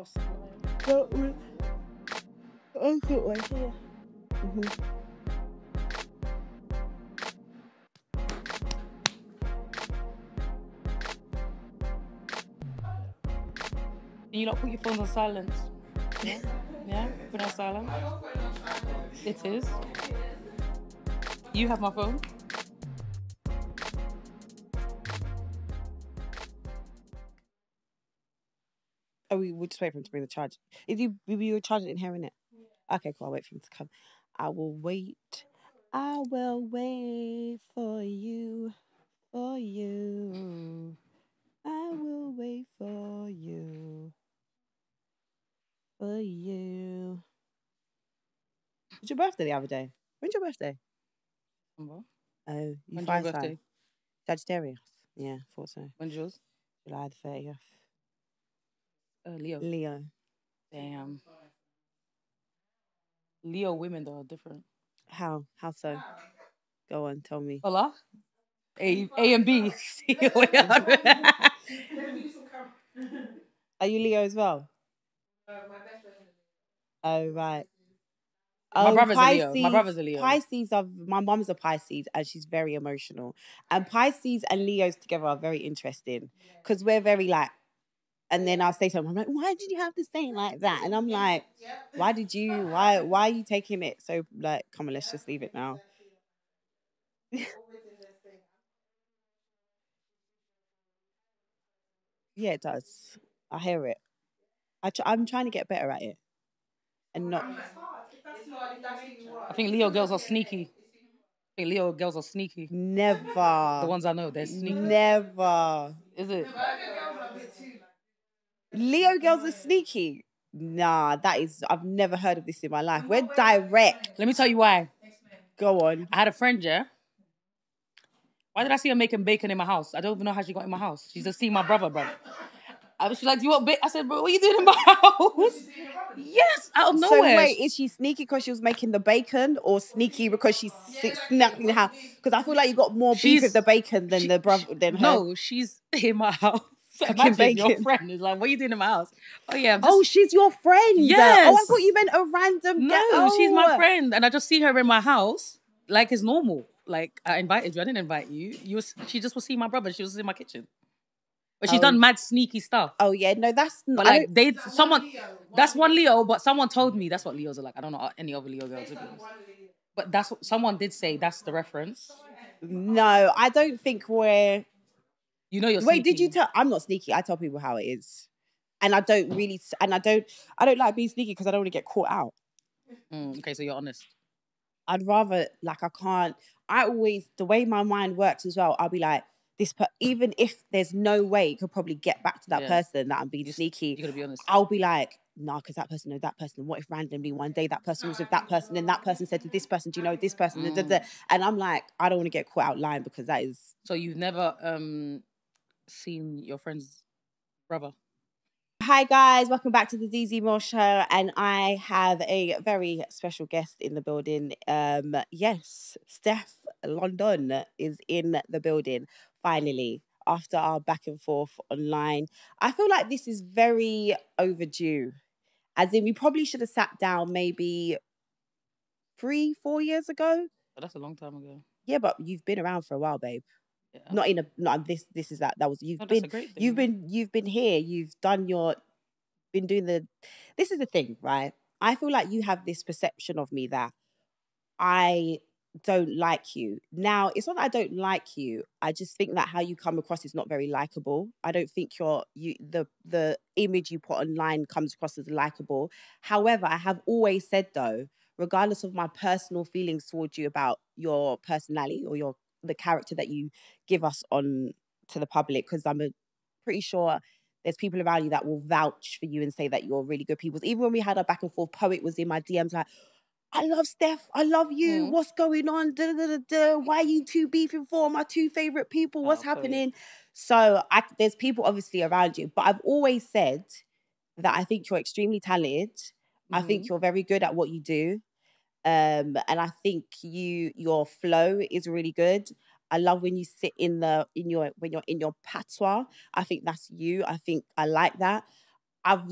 Oh, good way here. Can you not put your phones on silent? Yeah? Yeah? Put it on silent? It is. You have my phone? Oh, we'll just wait for him to bring the charge. Is you charging it in here, innit? Okay, cool. I'll wait for him to come. I will wait. I will wait for you. For you. I will wait for you. For you. It's your birthday the other day. When's your birthday? What? Oh, you When's fire your birthday? sign. Sagittarius. Yeah, thought so. When's yours? July the 30th. Leo. Leo. Damn. Leo women though are different. How? How so? Go on, tell me. Hola? A and B. Are you Leo as well? Oh, right. My brother's a Leo. My brother's a Leo. Pisces are, my mom's a Pisces and she's very emotional. And Pisces and Leos together are very interesting because we're very like, and then I'll say something, I'm like, why did you have to say it like that? And I'm like, why are you taking it so like, come on, let's just leave it now. Yeah, it does. I hear it. I'm trying to get better at it. And not. I think Leo girls are sneaky. Never. The ones I know, they're sneaky. Never. Is it? Leo girls are sneaky. Nah, I've never heard of this in my life. We're direct. Let me tell you why. Go on. I had a friend, yeah? Why did I see her making bacon in my house? I don't even know how she got in my house. She's just seeing my brother, bro. She's like, do you want bacon? I said, bro, what are you doing in my house? Yes, out of nowhere. So wait, is she sneaky because she was making the bacon or sneaky because she's snacking the house? Because I feel like you got more beef with the bacon than the brother than her. No, she's in my house. Imagine bacon. Your friend is like, what are you doing in my house? Oh, yeah. Oh, she's your friend. Yes. Oh, I thought you meant a random No, she's my friend. And I just see her in my house like it's normal. Like, I invited you. I didn't invite you. She just was seeing my brother. She was in my kitchen. But she's done mad sneaky stuff. Oh, yeah. No, that's... But like, that's one Leo, but someone told me that's what Leos are like. I don't know any other Leo girls. But that's what someone did say. That's the reference. No, I don't think we're... You know you're sneaky. Wait, did you tell... I'm not sneaky. I tell people how it is. And I don't really... And I don't like being sneaky because I don't want to get caught out. Okay, so you're honest. I'd rather... Like, I can't... I always... The way my mind works as well, I'll be like, even if there's no way you could probably get back to that person that I'm being sneaky, you gotta be honest. I'll be like, nah, because that person knows that person. What if randomly one day that person was with that person and that person said to this person, do you know this person? And I'm like, I don't want to get caught out lying because that is... So you've never seen your friend's brother? Hi guys, welcome back to the Zeze Millz show, and I have a very special guest in the building. Yes, Stefflon Don is in the building finally after our back and forth online. I feel like this is very overdue, as in we probably should have sat down maybe 3-4 years ago. But that's a long time ago. Yeah, but you've been around for a while, babe. Yeah. Not this is that was you've been here, you've done been doing this is the thing, right? I feel like you have this perception of me that I don't like you. Now, it's not that I don't like you. I just think that how you come across is not very likable. I don't think the image you put online comes across as likable. However, I have always said though, regardless of my personal feelings towards you about your personality or the character that you give us on to the public, because I'm pretty sure there's people around you that will vouch for you and say that you're really good people. Even when we had our back and forth, Poet was in my DMs like, I love Steff, I love you, what's going on? Why are you two beefing for? My two favourite people, what's happening? So there's people obviously around you, but I've always said that I think you're extremely talented. I think you're very good at what you do. And I think your flow is really good. I love when you sit when you're in your patois. I think that's you. I think I like that. I've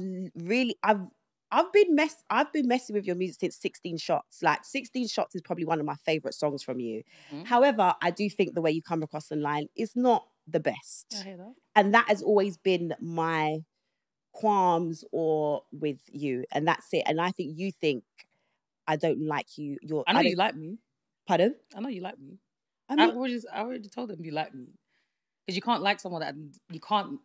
been messing with your music since 16 Shots. Like 16 Shots is probably one of my favorite songs from you. However, I do think the way you come across online is not the best. I hear that. And that has always been my qualms or with you, and that's it. And I think you think I don't like you. I know you like me. Pardon? I know you like me. I already told them you like me. Because you can't like someone that you can't,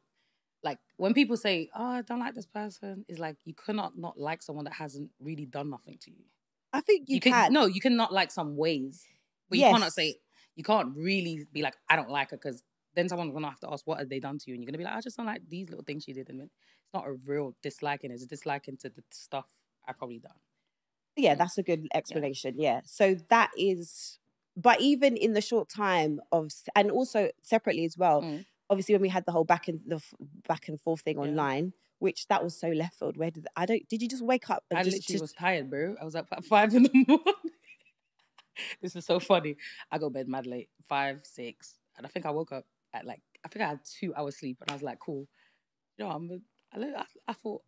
like, when people say, oh, I don't like this person, it's like you cannot not like someone that hasn't really done nothing to you. I think you can. No, you cannot like some ways. But you cannot say, you can't really be like, I don't like her, because then someone's going to have to ask, what have they done to you? And you're going to be like, I just don't like these little things she did. And it's not a real disliking, it's a disliking to the stuff I probably done. Yeah, that's a good explanation. Yeah. So that is, but even in the short time of, and also separately as well, obviously when we had the whole back and forth thing online, which that was so left field. Did you just wake up? And I literally was tired, bro. I was up at 5 in the morning. This is so funny. I go to bed mad late, 5, 6. And I think I woke up at I think I had 2 hours sleep. And I was like, cool. You know, I thought,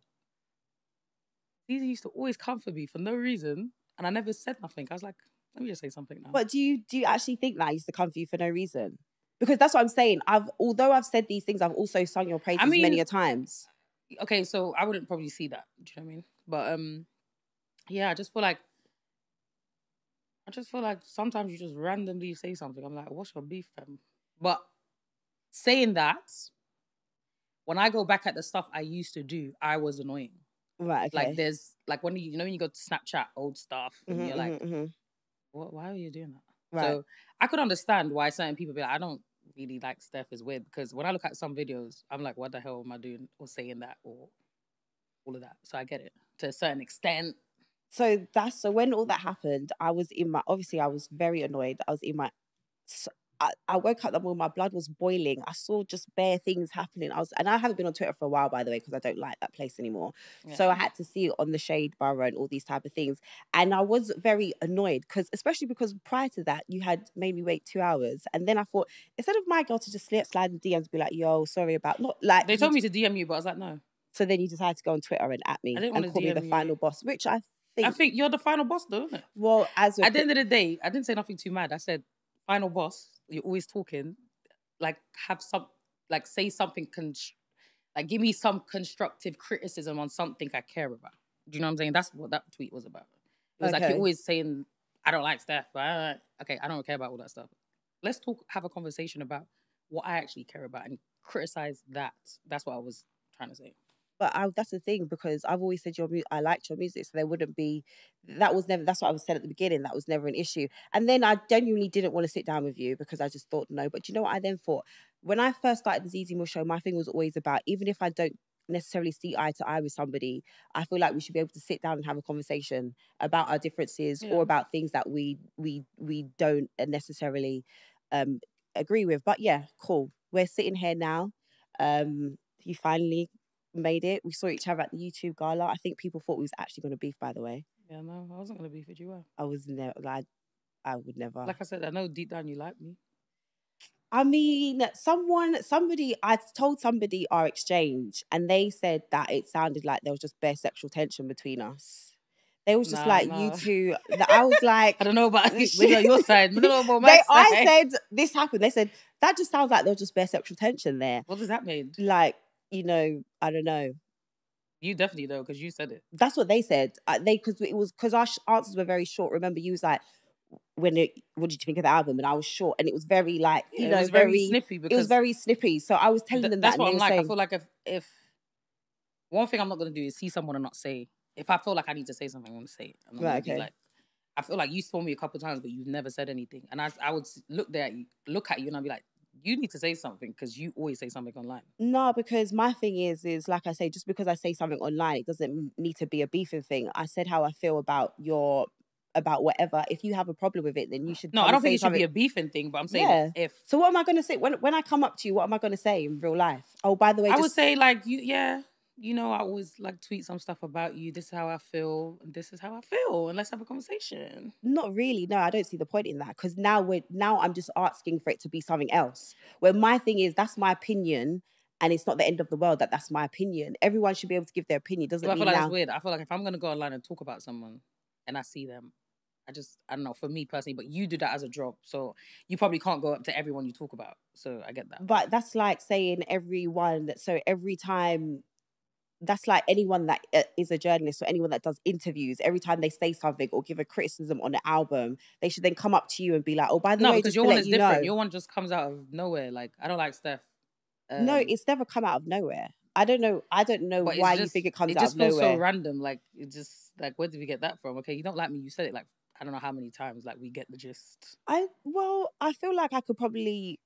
Zeze used to always come for me for no reason. And I never said nothing. I was like, let me just say something now. But do you actually think that I used to come for you for no reason? Because that's what I'm saying. Although I've said these things, I've also sung your praises many a times. Okay, so I wouldn't probably see that. Do you know what I mean? But yeah, I just feel like sometimes you just randomly say something. I'm like, what's your beef, fam? But saying that, when I go back at the stuff I used to do, I was annoying. Right, okay. Like there's when when you go to Snapchat old stuff and you're like, why are you doing that? Right. So I could understand why certain people be like, I don't really like Steff, is weird, because when I look at some videos, I'm like, what the hell am I doing or saying that or all of that? So I get it to a certain extent. So when all that happened, I was very annoyed. I was in my, I woke up that morning, my blood was boiling. I saw just bare things happening. And I haven't been on Twitter for a while, by the way, because I don't like that place anymore. Yeah. So I had to see it on the Shade Borough and all these type of things. And I was very annoyed, especially because prior to that, you had made me wait 2 hours. And then I thought, instead of my girl to just slide in DMs and be like, yo, sorry about, not like. They told me to DM you, but I was like, no. So then you decided to go on Twitter and at me and call me the final boss, which I think you're the final boss, though, isn't it? Well, at the end of the day, I didn't say nothing too mad. I said, final boss, you're always talking, say something, give me some constructive criticism on something I care about. Do you know what I'm saying? That's what that tweet was about. It was like, you're always saying, I don't like Steff, but I don't care about all that stuff. Let's have a conversation about what I actually care about and criticize that. That's what I was trying to say. But that's the thing, because I've always said I liked your music, so there wouldn't be, that's what I was said at the beginning, that was never an issue. And then I genuinely didn't want to sit down with you because I just thought no. But you know what I then thought? When I first started the Zeze Millz show, my thing was always about, even if I don't necessarily see eye to eye with somebody, I feel like we should be able to sit down and have a conversation about our differences or about things that we don't necessarily agree with. But yeah, cool. We're sitting here now. You finally made it. We saw each other at the YouTube gala. I think people thought we was actually going to beef, by the way. Yeah, no, I wasn't going to beef with you. I was never, I would never. Like I said, I know deep down you like me. I mean, I told somebody our exchange, and they said that it sounded like there was just bare sexual tension between us. They was just you two. I was like, I don't know about your side. I don't know about my side. I said this happened. They said that just sounds like there was just bare sexual tension there. What does that mean? Like, I don't know. You definitely know, because you said it. That's what they said. Because our answers were very short. Remember, you was like, what did you think of the album? And I was short, and it was very it was very snippy. Because it was very snippy. So I was telling them that's that. That's what I'm like. I feel like if one thing I'm not going to do is see someone and not say. If I feel like I need to say something, I'm going to say it. I'm not going to be like, I feel like you told me a couple of times, but you've never said anything. And I would look at you, and I'd be like, you need to say something, because you always say something online. No, because my thing is like I say, just because I say something online, it doesn't need to be a beefing thing. I said how I feel about whatever. If you have a problem with it, then you should. No, I don't think it should be a beefing thing, but I'm saying if. So what am I going to say when I come up to you? What am I going to say in real life? Oh, by the way, I would say I always tweet some stuff about you. This is how I feel, and this is how I feel, and let's have a conversation. Not really. No, I don't see the point in that, because now I'm just asking for it to be something else. Where my thing is, that's my opinion, and it's not the end of the world that that's my opinion. Everyone should be able to give their opinion. Doesn't I mean feel like now... that's weird. I feel like if I'm gonna go online and talk about someone and I see them, I don't know, for me personally, but you do that as a job, so you probably can't go up to everyone you talk about. So I get that. But that's like saying everyone that, so every time, that's like anyone that is a journalist or anyone that does interviews, every time they say something or give a criticism on an album, they should then come up to you and be like, oh, by the way, because just your to one let is you different. know. Your one just comes out of nowhere. Like, I don't like Steff. No, it's never come out of nowhere. I don't know why you think it comes out of nowhere. It just feels so random. Like, it just, like, where did we get that from? Okay, you don't like me. You said it like, I don't know how many times. Like, we get the gist. I feel like I could probably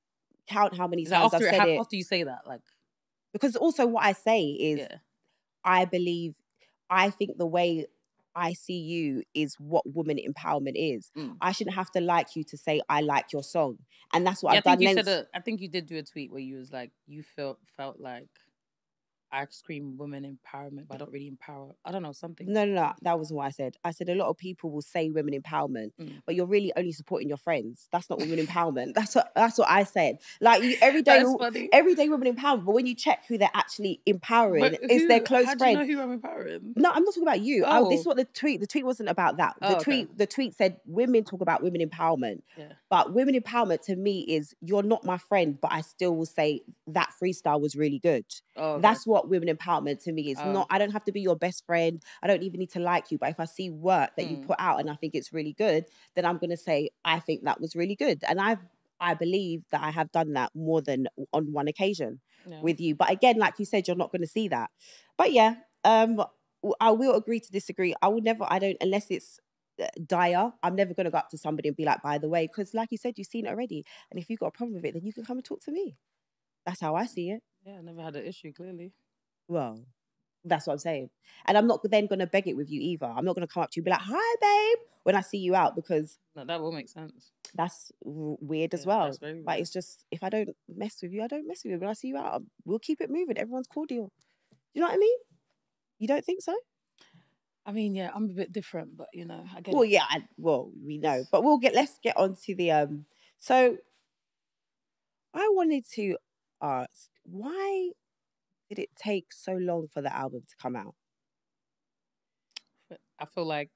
count how many times I've said it. After you say that, like... Because also what I say is, I think the way I see you is what women empowerment is. I shouldn't have to like you to say I like your song. And that's what I've done. I think you did do a tweet where you was like, you felt like I scream women empowerment, but I don't really empower. I don't know, something. No. That wasn't what I said. I said a lot of people will say women empowerment, but you're really only supporting your friends. That's not women empowerment. That's what I said. Like, every day women empowerment, but when you check who they're actually empowering, it's their close friends. How do you know who I'm empowering? No, I'm not talking about you. This is what the tweet wasn't about that. The tweet said women talk about women empowerment. Yeah. But women empowerment to me is, you're not my friend, but I still will say that freestyle was really good. Oh, okay. That's what women empowerment to me is. Not, I don't have to be your best friend. I don't even need to like you. But if I see work that you put out and I think it's really good, then I'm going to say, I think that was really good. And I believe that I have done that more than on one occasion with you. But again, like you said, you're not going to see that. But yeah, I will agree to disagree. Unless it's dire, I'm never going to go up to somebody and be like, by the way, because like you said, you've seen it already. And if you've got a problem with it, then you can come and talk to me. That's how I see it. Yeah, I never had an issue, clearly. Well, that's what I'm saying. And I'm not then going to beg it with you either. I'm not going to come up to you and be like, hi, babe, when I see you out, because... No, that will make sense. That's weird as well. That's very weird. But it's just, if I don't mess with you, I don't mess with you. When I see you out, we'll keep it moving. Everyone's cordial. You know what I mean? You don't think so? I mean, yeah, I'm a bit different, but you know, I get well, it. Yeah, we know. But let's get on to the so I wanted to ask, why did it take so long for the album to come out? I feel like,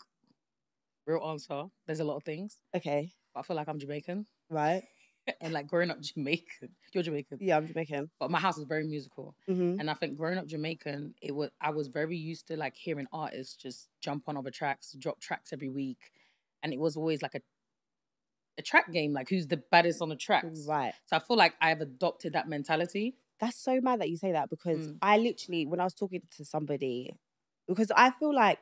real answer, there's a lot of things. Okay. But I feel like I'm Jamaican. Right. And like growing up Jamaican, you're Jamaican. Yeah, I'm Jamaican. But my house is very musical. And I think growing up Jamaican, I was very used to like hearing artists just jump on other tracks, drop tracks every week. And it was always like a track game, like who's the baddest on the tracks. Right. So I feel like I've adopted that mentality. That's so mad that you say that, because I literally, when I was talking to somebody, because I feel like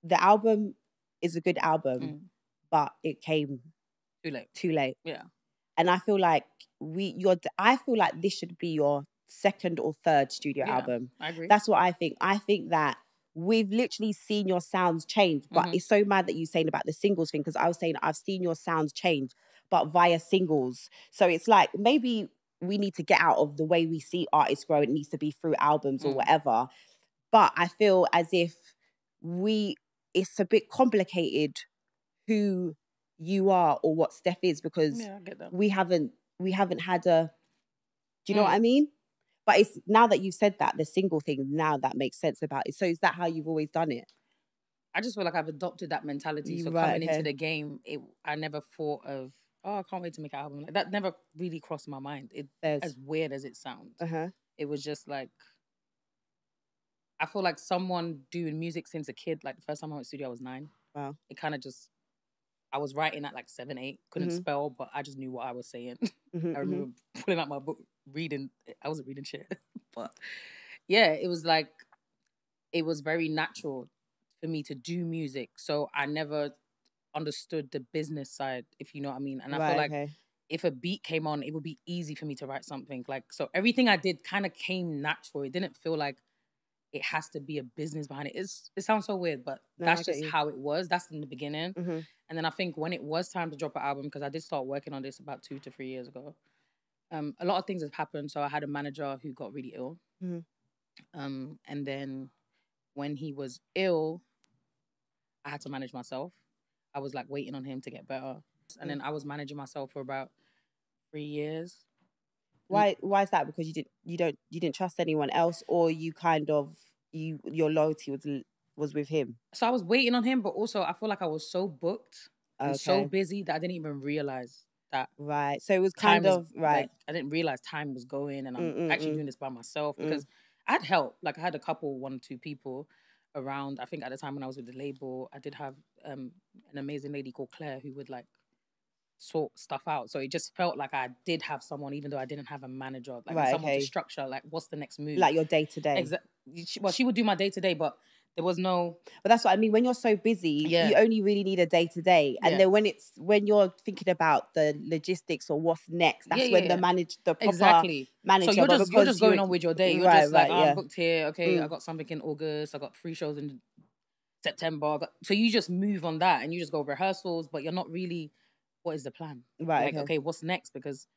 the album is a good album, but it came too late. Yeah. And I feel like I feel like this should be your second or third studio album. I agree. That's what I think. I think that we've literally seen your sounds change, but it's so mad that you're saying about the singles thing, because I was saying I've seen your sounds change, but via singles. So it's like, maybe we need to get out of the way we see artists grow. It needs to be through albums or whatever. But I feel as if it's a bit complicated who you are or what Steff is, because I get that. we haven't had a... Do you know what I mean? But it's now that you've said that, the single thing, now that makes sense about it. So is that how you've always done it? I just feel like I've adopted that mentality. So coming into the game, I never thought of, I can't wait to make an album. Like, that never really crossed my mind. As weird as it sounds. It was just like, I feel like someone doing music since a kid. Like the first time I went to studio, I was 9. Wow. It kind of just, I was writing at like 7, 8. Couldn't spell, but I just knew what I was saying. I remember pulling out my book, reading. I wasn't reading shit. But yeah, it was like, it was very natural for me to do music. So I never understood the business side, if you know what I mean. And I feel like if a beat came on, it would be easy for me to write something. Like, so everything I did kind of came natural. It didn't feel like it has to be a business behind it. It sounds so weird, but that's just how it was. That's in the beginning. And then I think when it was time to drop an album, because I did start working on this about 2 to 3 years ago, a lot of things have happened. So I had a manager who got really ill. And then when he was ill, I had to manage myself. I was like waiting on him to get better. And then I was managing myself for about 3 years. Why is that? Because you didn't trust anyone else, or you kind of your loyalty was with him? So I was waiting on him, but also I feel like I was so booked and so busy that I didn't even realize that. Right. So it was kind of right. Like, I didn't realize time was going, and I'm actually doing this by myself because I had help. Like I had a couple, 1 or 2 people around. I think at the time when I was with the label, I did have an amazing lady called Claire who would like sort stuff out. So it just felt like I did have someone, even though I didn't have a manager, like someone to structure, like what's the next move, like your day to day. Well, she would do my day to day, but there was no. But that's what I mean. When you're so busy, you only really need a day to day, and then when you're thinking about the logistics or what's next, that's when the proper manager. So you're just going on with your day. You're just like, I'm booked here. Okay, I got something in August. I got 3 shows in September. So you just move on that, and you just go rehearsals, but you're not really. What is the plan? Right. Like, okay, what's next? Because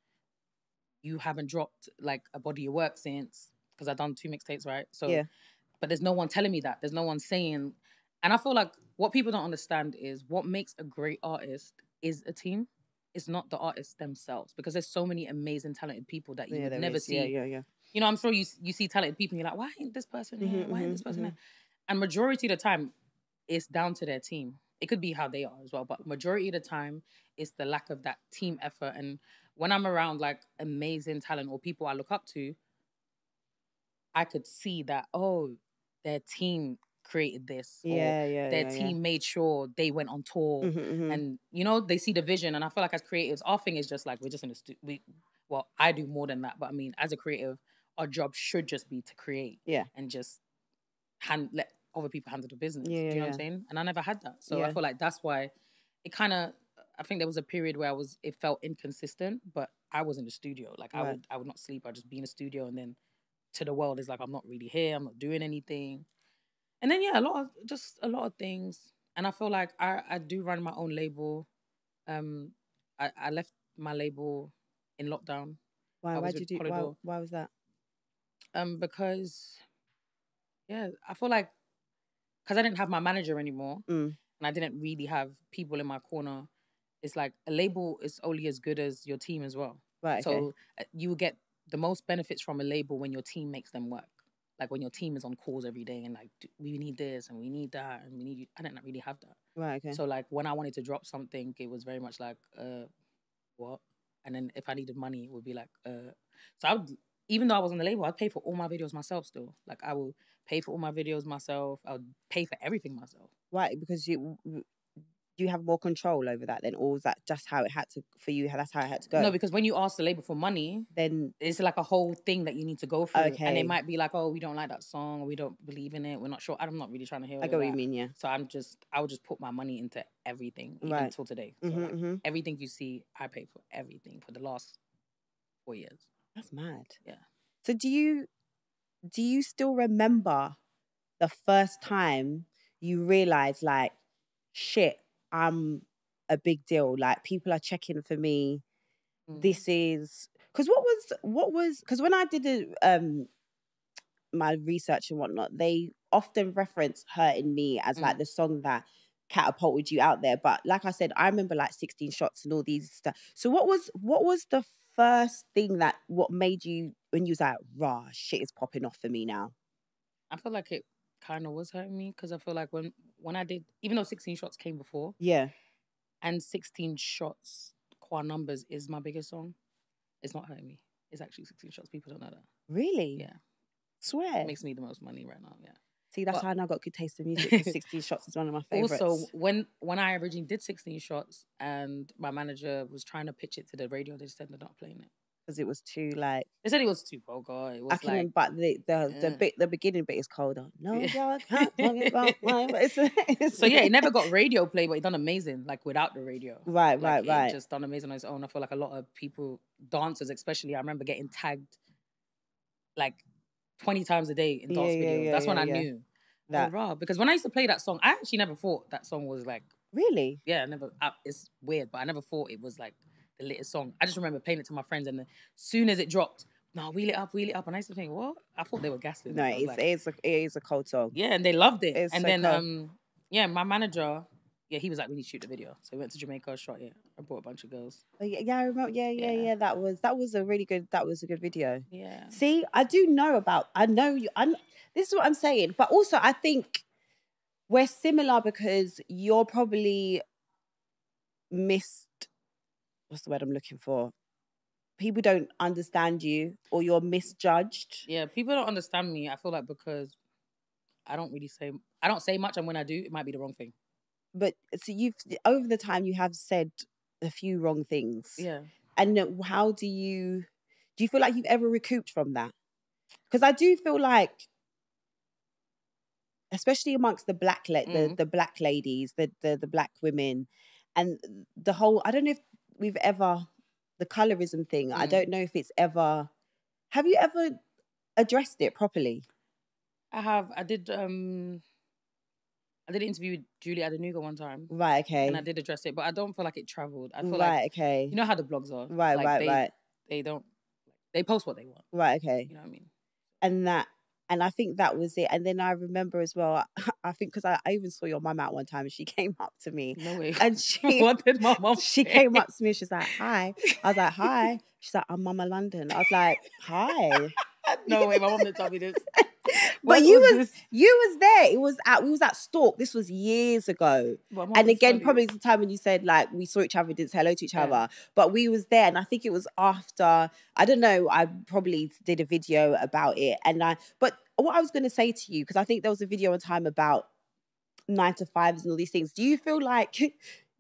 you haven't dropped like a body of work since, because I've done 2 mixtapes, right? So, but there's no one telling me that. There's no one saying, and I feel like what people don't understand is what makes a great artist is a team. It's not the artists themselves, because there's so many amazing, talented people that you would never see. Yeah. You know, I'm sure you see talented people and you're like, why ain't this person here? Why ain't this person here? And majority of the time, it's down to their team. It could be how they are as well, but majority of the time, it's the lack of that team effort. And when I'm around like amazing talent or people I look up to, I could see that, oh, their team created this. Their team made sure they went on tour. And, you know, they see the vision. And I feel like as creatives, our thing is just like, we're just in the studio. Well, I do more than that. But I mean, as a creative, our job should just be to create. And just let other people handle the business. Do you know what I'm saying? And I never had that. So I feel like that's why it kind of, I think there was a period where it felt inconsistent, but I was in the studio. Like I would not sleep. I'd just be in the studio, and then to the world is like, I'm not really here. I'm not doing anything. And then, a lot of things. And I feel like I do run my own label. I left my label in lockdown. Why was that? Because, I feel like, because I didn't have my manager anymore, and I didn't really have people in my corner, it's like a label is only as good as your team as well. Right. So you will get the most benefits from a label when your team makes them work. Like when your team is on calls every day and like, we need this and we need that and we need you. I didn't really have that. Right. Okay. So like when I wanted to drop something, it was very much like, what? And then if I needed money, it would be like, So I would, even though I was on the label, I'd pay for all my videos myself still. Like I will pay for all my videos myself. I would pay for everything myself. Right, because you have more control over that then, or was that just how it had to, for you, that's how it had to go? No, because when you ask the label for money, then it's like a whole thing that you need to go through. Okay. And it might be like, oh, we don't like that song, or we don't believe in it, we're not sure. I'm not really trying to hear all I get what you mean, yeah. So I would just put my money into everything, even until today. So everything you see, I pay for everything for the last 4 years. That's mad. Yeah. So do you still remember the first time you realized, like, shit, I'm a big deal, like people are checking for me? This is because because when I did my research and whatnot, they often reference Hurting Me as like the song that catapulted you out there. But like I said, I remember like 16 Shots and all these stuff. So what was the first thing what made you, when you was like, rah, shit is popping off for me now? I feel like it kind of was Hurting Me, because I feel like when I did, even though 16 Shots came before, and 16 Shots qua numbers is my biggest song, it's not Hurting Me. It's actually 16 Shots. People don't know that. Really? Yeah. Swear. It makes me the most money right now. Yeah. See, that's how I now got good taste in music. 16 Shots is one of my favorites. Also, when I originally did 16 Shots and my manager was trying to pitch it to the radio, they just said they're not playing it. Because it was too like... They said it was too vulgar. It was but the beginning bit is colder. No, I can't talk about mine. But so yeah, it never got radio play, but it done amazing, like without the radio. Right. It just done amazing on its own. I feel like a lot of people, dancers especially, I remember getting tagged like 20 times a day in dance videos. That's when I knew that. Oh, because when I used to play that song, I actually never thought that song was like... Really? Yeah, it's weird, but I never thought it was like the latest song. I just remember playing it to my friends, and as soon as it dropped, no, wheel it up. And I used to think, what? I thought they were gassing. No, it is a cold song. Yeah, and they loved it. It's and so then, cold. my manager, Yeah, he was like, we need to shoot the video. So we went to Jamaica, shot it. I brought a bunch of girls. Oh, yeah, I remember. Yeah. That was a really good. That was a good video. Yeah. See, I do know about. I know you. This is what I'm saying. But also, I think we're similar because you're probably missed. What's the word I'm looking for? People don't understand you, or you're misjudged. Yeah, people don't understand me. I feel like because I don't say much, and when I do, it might be the wrong thing. But so you've over the time you have said a few wrong things. Yeah. And how do you feel like you've ever recouped from that? Because I do feel like, especially amongst the black the black ladies, the black women, and the whole, I don't know if we've ever, the colorism thing, I don't know if it's ever, have you ever addressed it properly? I have. I did an interview with Julie Adenuga one time. Right, okay. And I did address it, but I don't feel like it travelled. I feel right, okay. You know how the blogs are. Right, right. They don't, they post what they want. Right, okay. You know what I mean? And I think that was it. And then I remember as well, I think because I even saw your mum out one time and she came up to me. No way. And what did my mum She came up to me and she's like, hi. I was like, hi. She's like, I'm Mama London. I was like, hi. No way, my mum didn't tell me this. But you was there. We was at Stalk. This was years ago. And again, probably the time when you said like we saw each other, didn't say hello to each other. But we was there, and I think it was after, I don't know, I probably did a video about it. But what I was gonna say to you, because I think there was a video one time about 9 to 5s and all these things. Do you feel like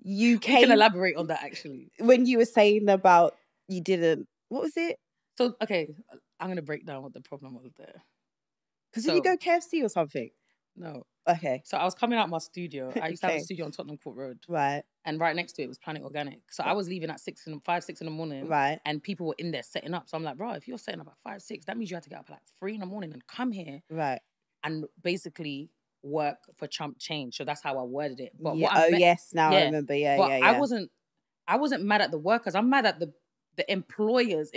you can elaborate on that actually? When you were saying about you didn't, what was it? So okay, I'm gonna break down what the problem was there. Because did you go KFC or something? No. Okay. So I was coming out my studio. I used to have a studio on Tottenham Court Road. Right. And right next to it was Planet Organic. So I was leaving at 5, 6 in the morning. Right. And people were in there setting up. So I'm like, bro, if you're setting up at 5, 6, that means you have to get up at like 3 in the morning and come here. Right. And basically work for chump change. So that's how I worded it. But yeah. Yes, now I remember. Yeah, but yeah. I wasn't mad at the workers. I'm mad at the employers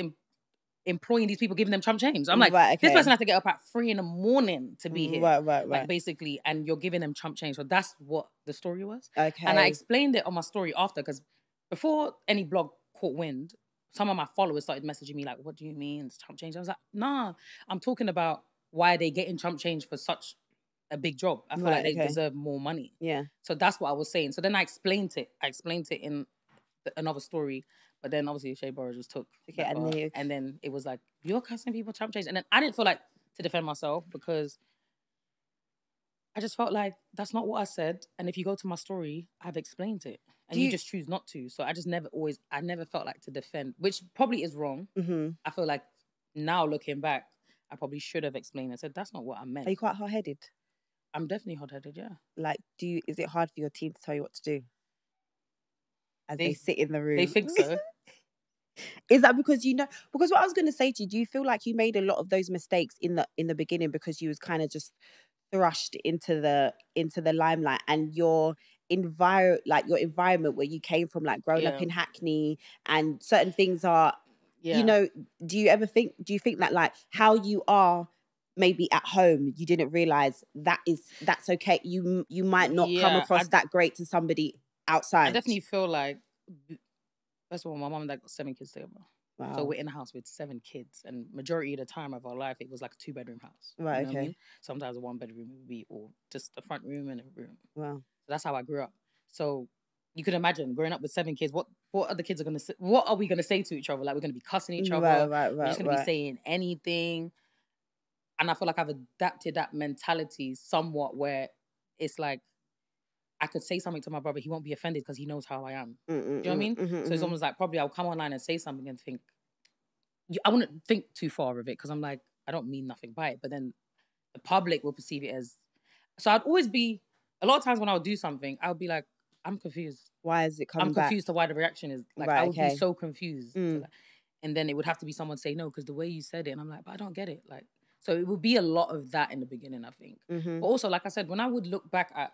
employing these people, giving them chump change. I'm like, right, okay. This person has to get up at 3 in the morning to be here. Right. Like basically, and you're giving them chump change. So that's what the story was. Okay. And I explained it on my story after, because before any blog caught wind, some of my followers started messaging me like, what do you mean it's chump change? I was like, nah, I'm talking about why are they getting chump change for such a big job. I feel like they deserve more money. Yeah. So that's what I was saying. So then I explained it. In another story. But then obviously Shea Bora just took and then it was like, you're cussing people chump change. And then I didn't feel like to defend myself, because I just felt like that's not what I said. And if you go to my story, I've explained it. And you just choose not to. So I just never felt like to defend, which probably is wrong. Mm-hmm. I feel like now looking back, I probably should have explained and said, that's not what I meant. Are you quite hard-headed? I'm definitely hard-headed, yeah. Like, is it hard for your team to tell you what to do? As they sit in the room. They think so. Is that because because what I was going to say to you, do you feel like you made a lot of those mistakes in the beginning because you was kind of just thrust into the limelight, and your environment where you came from, like growing up in Hackney, and certain things are, do you think that like how you are maybe at home, you didn't realize that's okay, you might not come across that great to somebody outside? I definitely feel like, first of all, my mom and dad got 7 kids together. Wow. So we're in a house with 7 kids, and majority of the time of our life, it was like a 2-bedroom house. Right, you know okay. What I mean? Sometimes a 1-bedroom would be, or just a front room and a room. Wow. So that's how I grew up. So you can imagine growing up with 7 kids. What are the kids are gonna say? What are we gonna say to each other? Like, we're gonna be cussing each other. Right. We're just gonna be saying anything. And I feel like I've adapted that mentality somewhat, where it's like, I could say something to my brother, he won't be offended because he knows how I am. Do you know what I mean? So it's almost like, probably I'll come online and say something and think, I wouldn't think too far of it, because I'm like, I don't mean nothing by it. But then the public will perceive it as, so I'd always be, a lot of times when I would do something, I would be like, I'm confused. Why is it coming back? I'm confused to why the reaction is. Like, I would be so confused. And then it would have to be someone say no, because the way you said it, and I'm like, but I don't get it. Like, so it would be a lot of that in the beginning, I think. But also, like I said, when I would look back at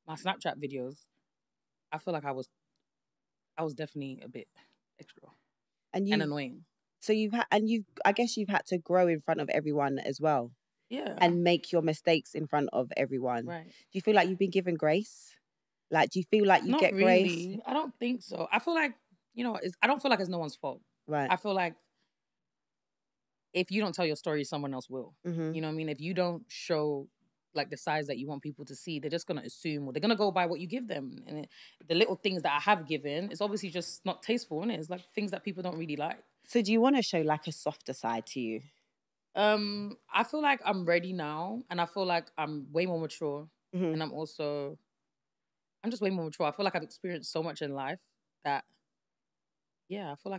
my Snapchat videos, I feel like I was definitely a bit extra and annoying. So I guess you've had to grow in front of everyone as well. Yeah. And make your mistakes in front of everyone. Right. Do you feel like you've been given grace? Like, do you feel like you Not get really. grace? I don't think so. I feel like, I don't feel like it's no one's fault. Right. I feel like if you don't tell your story, someone else will. Mm-hmm. You know what I mean? If you don't show like the size that you want people to see, they're just going to assume, or they're going to go by what you give them. And the little things that I have given, it's obviously just not tasteful, isn't it? It's like things that people don't really like. So do you want to show like a softer side to you? I feel like I'm ready now, and I feel like I'm way more mature. Mm-hmm. And I'm just way more mature. I feel like I've experienced so much in life that, yeah, I feel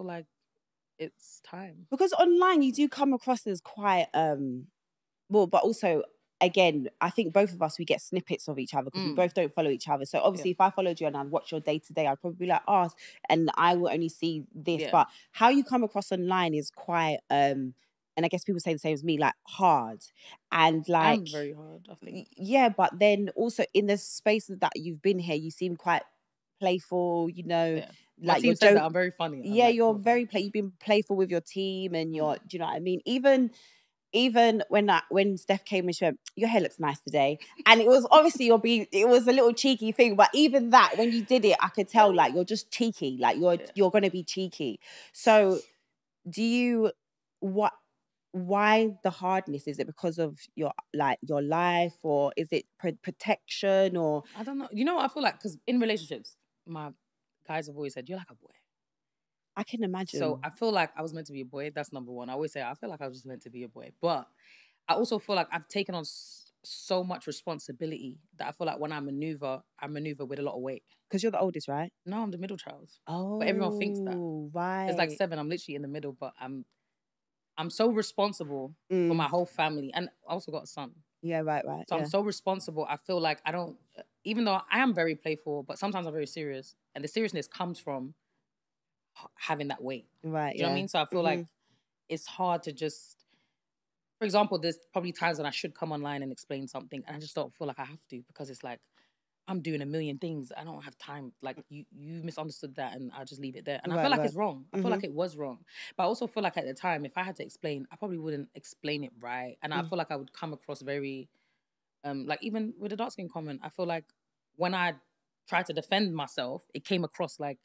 like it's time. Because online you do come across as quite well, but also again, I think both of us, we get snippets of each other because we both don't follow each other. So obviously if I followed you and I'd watch your day to day, I'd probably be like, oh, and I will only see this. Yeah. But how you come across online is quite and I guess people say the same as me, like hard. And like I'm very hard, I think. Yeah, but then also in the spaces that you've been here, you seem quite playful, you know. Yeah. Like, my team says that I'm very funny. Yeah, like, you're very you've been playful with your team, and you're, do you know what I mean? Even when Steff came and she went, your hair looks nice today. And it was obviously it was a little cheeky thing. But even that, when you did it, I could tell like you're just cheeky. Like you're gonna be cheeky. So why the hardness? Is it because of your life, or is it protection, or I don't know. You know what I feel like? Because in relationships, my guys have always said, you're like a boy. I can imagine. So I feel like I was meant to be a boy. That's number one. I always say I feel like I was just meant to be a boy. But I also feel like I've taken on so much responsibility that I feel like when I maneuver with a lot of weight. Because you're the oldest, right? No, I'm the middle child. Oh, but everyone thinks that. Right. There's like 7. I'm literally in the middle, but I'm so responsible for my whole family, and I also got a son. Yeah, right. So I'm so responsible. I feel like I don't, even though I am very playful, but sometimes I'm very serious, and the seriousness comes from having that weight. Right. Do you know what I mean? So I feel like it's hard to just, for example, there's probably times when I should come online and explain something, and I just don't feel like I have to, because it's like I'm doing a million things. I don't have time. Like you misunderstood that, and I'll just leave it there. And I feel like it's wrong. I feel like it was wrong. But I also feel like at the time, if I had to explain, I probably wouldn't explain it right. And I feel like I would come across very, like even with the dark skin comment, I feel like when I tried to defend myself, it came across like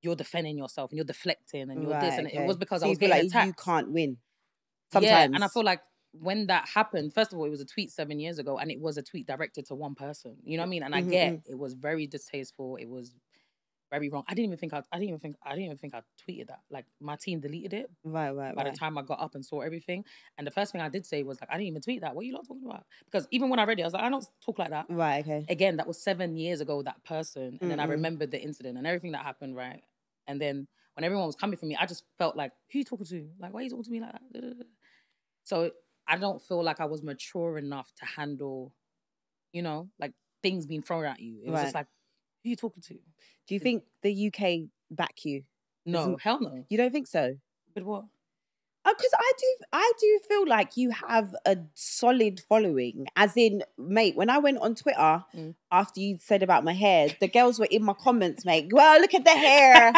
you're defending yourself and you're deflecting and you're this. And it was because I was getting attacked. You can't win. Sometimes. Yeah, and I feel like when that happened, first of all, it was a tweet 7 years ago, and it was a tweet directed to one person. You know what I mean? And I get it was very distasteful. It was very wrong. I didn't even think I tweeted that. Like my team deleted it. Right. By the time I got up and saw everything, and the first thing I did say was like, I didn't even tweet that. What are you lot talking about? Because even when I read it, I was like, I don't talk like that. Right. Okay. Again, that was 7 years ago. That person, and then I remembered the incident and everything that happened. Right, and then when everyone was coming for me, I just felt like, who are you talking to? Like, why are you talking to me like that? So I don't feel like I was mature enough to handle, like things being thrown at you. It was just like, who are you talking to? Do you think the UK back you? No, hell no. You don't think so? But what? Because I do feel like you have a solid following. As in, mate, when I went on Twitter after you said about my hair, the girls were in my comments, mate. Well, look at the hair.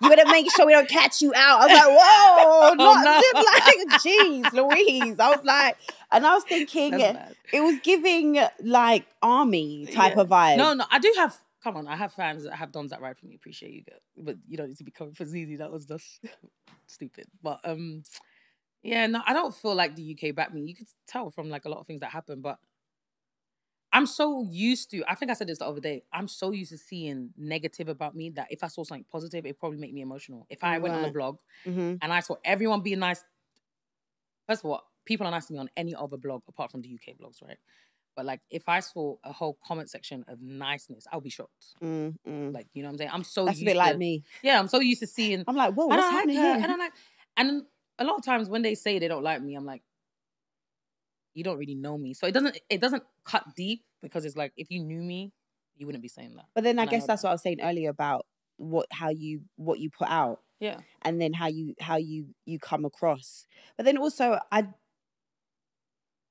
You better make sure we don't catch you out. I was like, whoa, like, jeez, Louise. I was like, and I was thinking, it was giving like army type of vibe. No, I do have. Come on, I have fans that have dons that ride for me. Appreciate you, girl. But you don't need to be coming for Zeze. That was just stupid. But yeah, no, I don't feel like the UK backed me. You could tell from like a lot of things that happen. But I'm so used to. I think I said this the other day. I'm so used to seeing negative about me that if I saw something positive, it'd probably make me emotional. If I went on a blog and I saw everyone being nice. First of all, people are nice to me on any other blog apart from the UK blogs, right? But like, if I saw a whole comment section of niceness, I'll be shocked. Like, you know what I'm saying? I'm so That's used a bit like to, me. Yeah, I'm so used to seeing. I'm like, whoa, what's happening here? And I'm like, and a lot of times when they say they don't like me, I'm like, you don't really know me. So it doesn't cut deep, because it's like, if you knew me, you wouldn't be saying that. But then I guess that's what I was saying earlier about what you put out. Yeah. And then how you come across. But then also I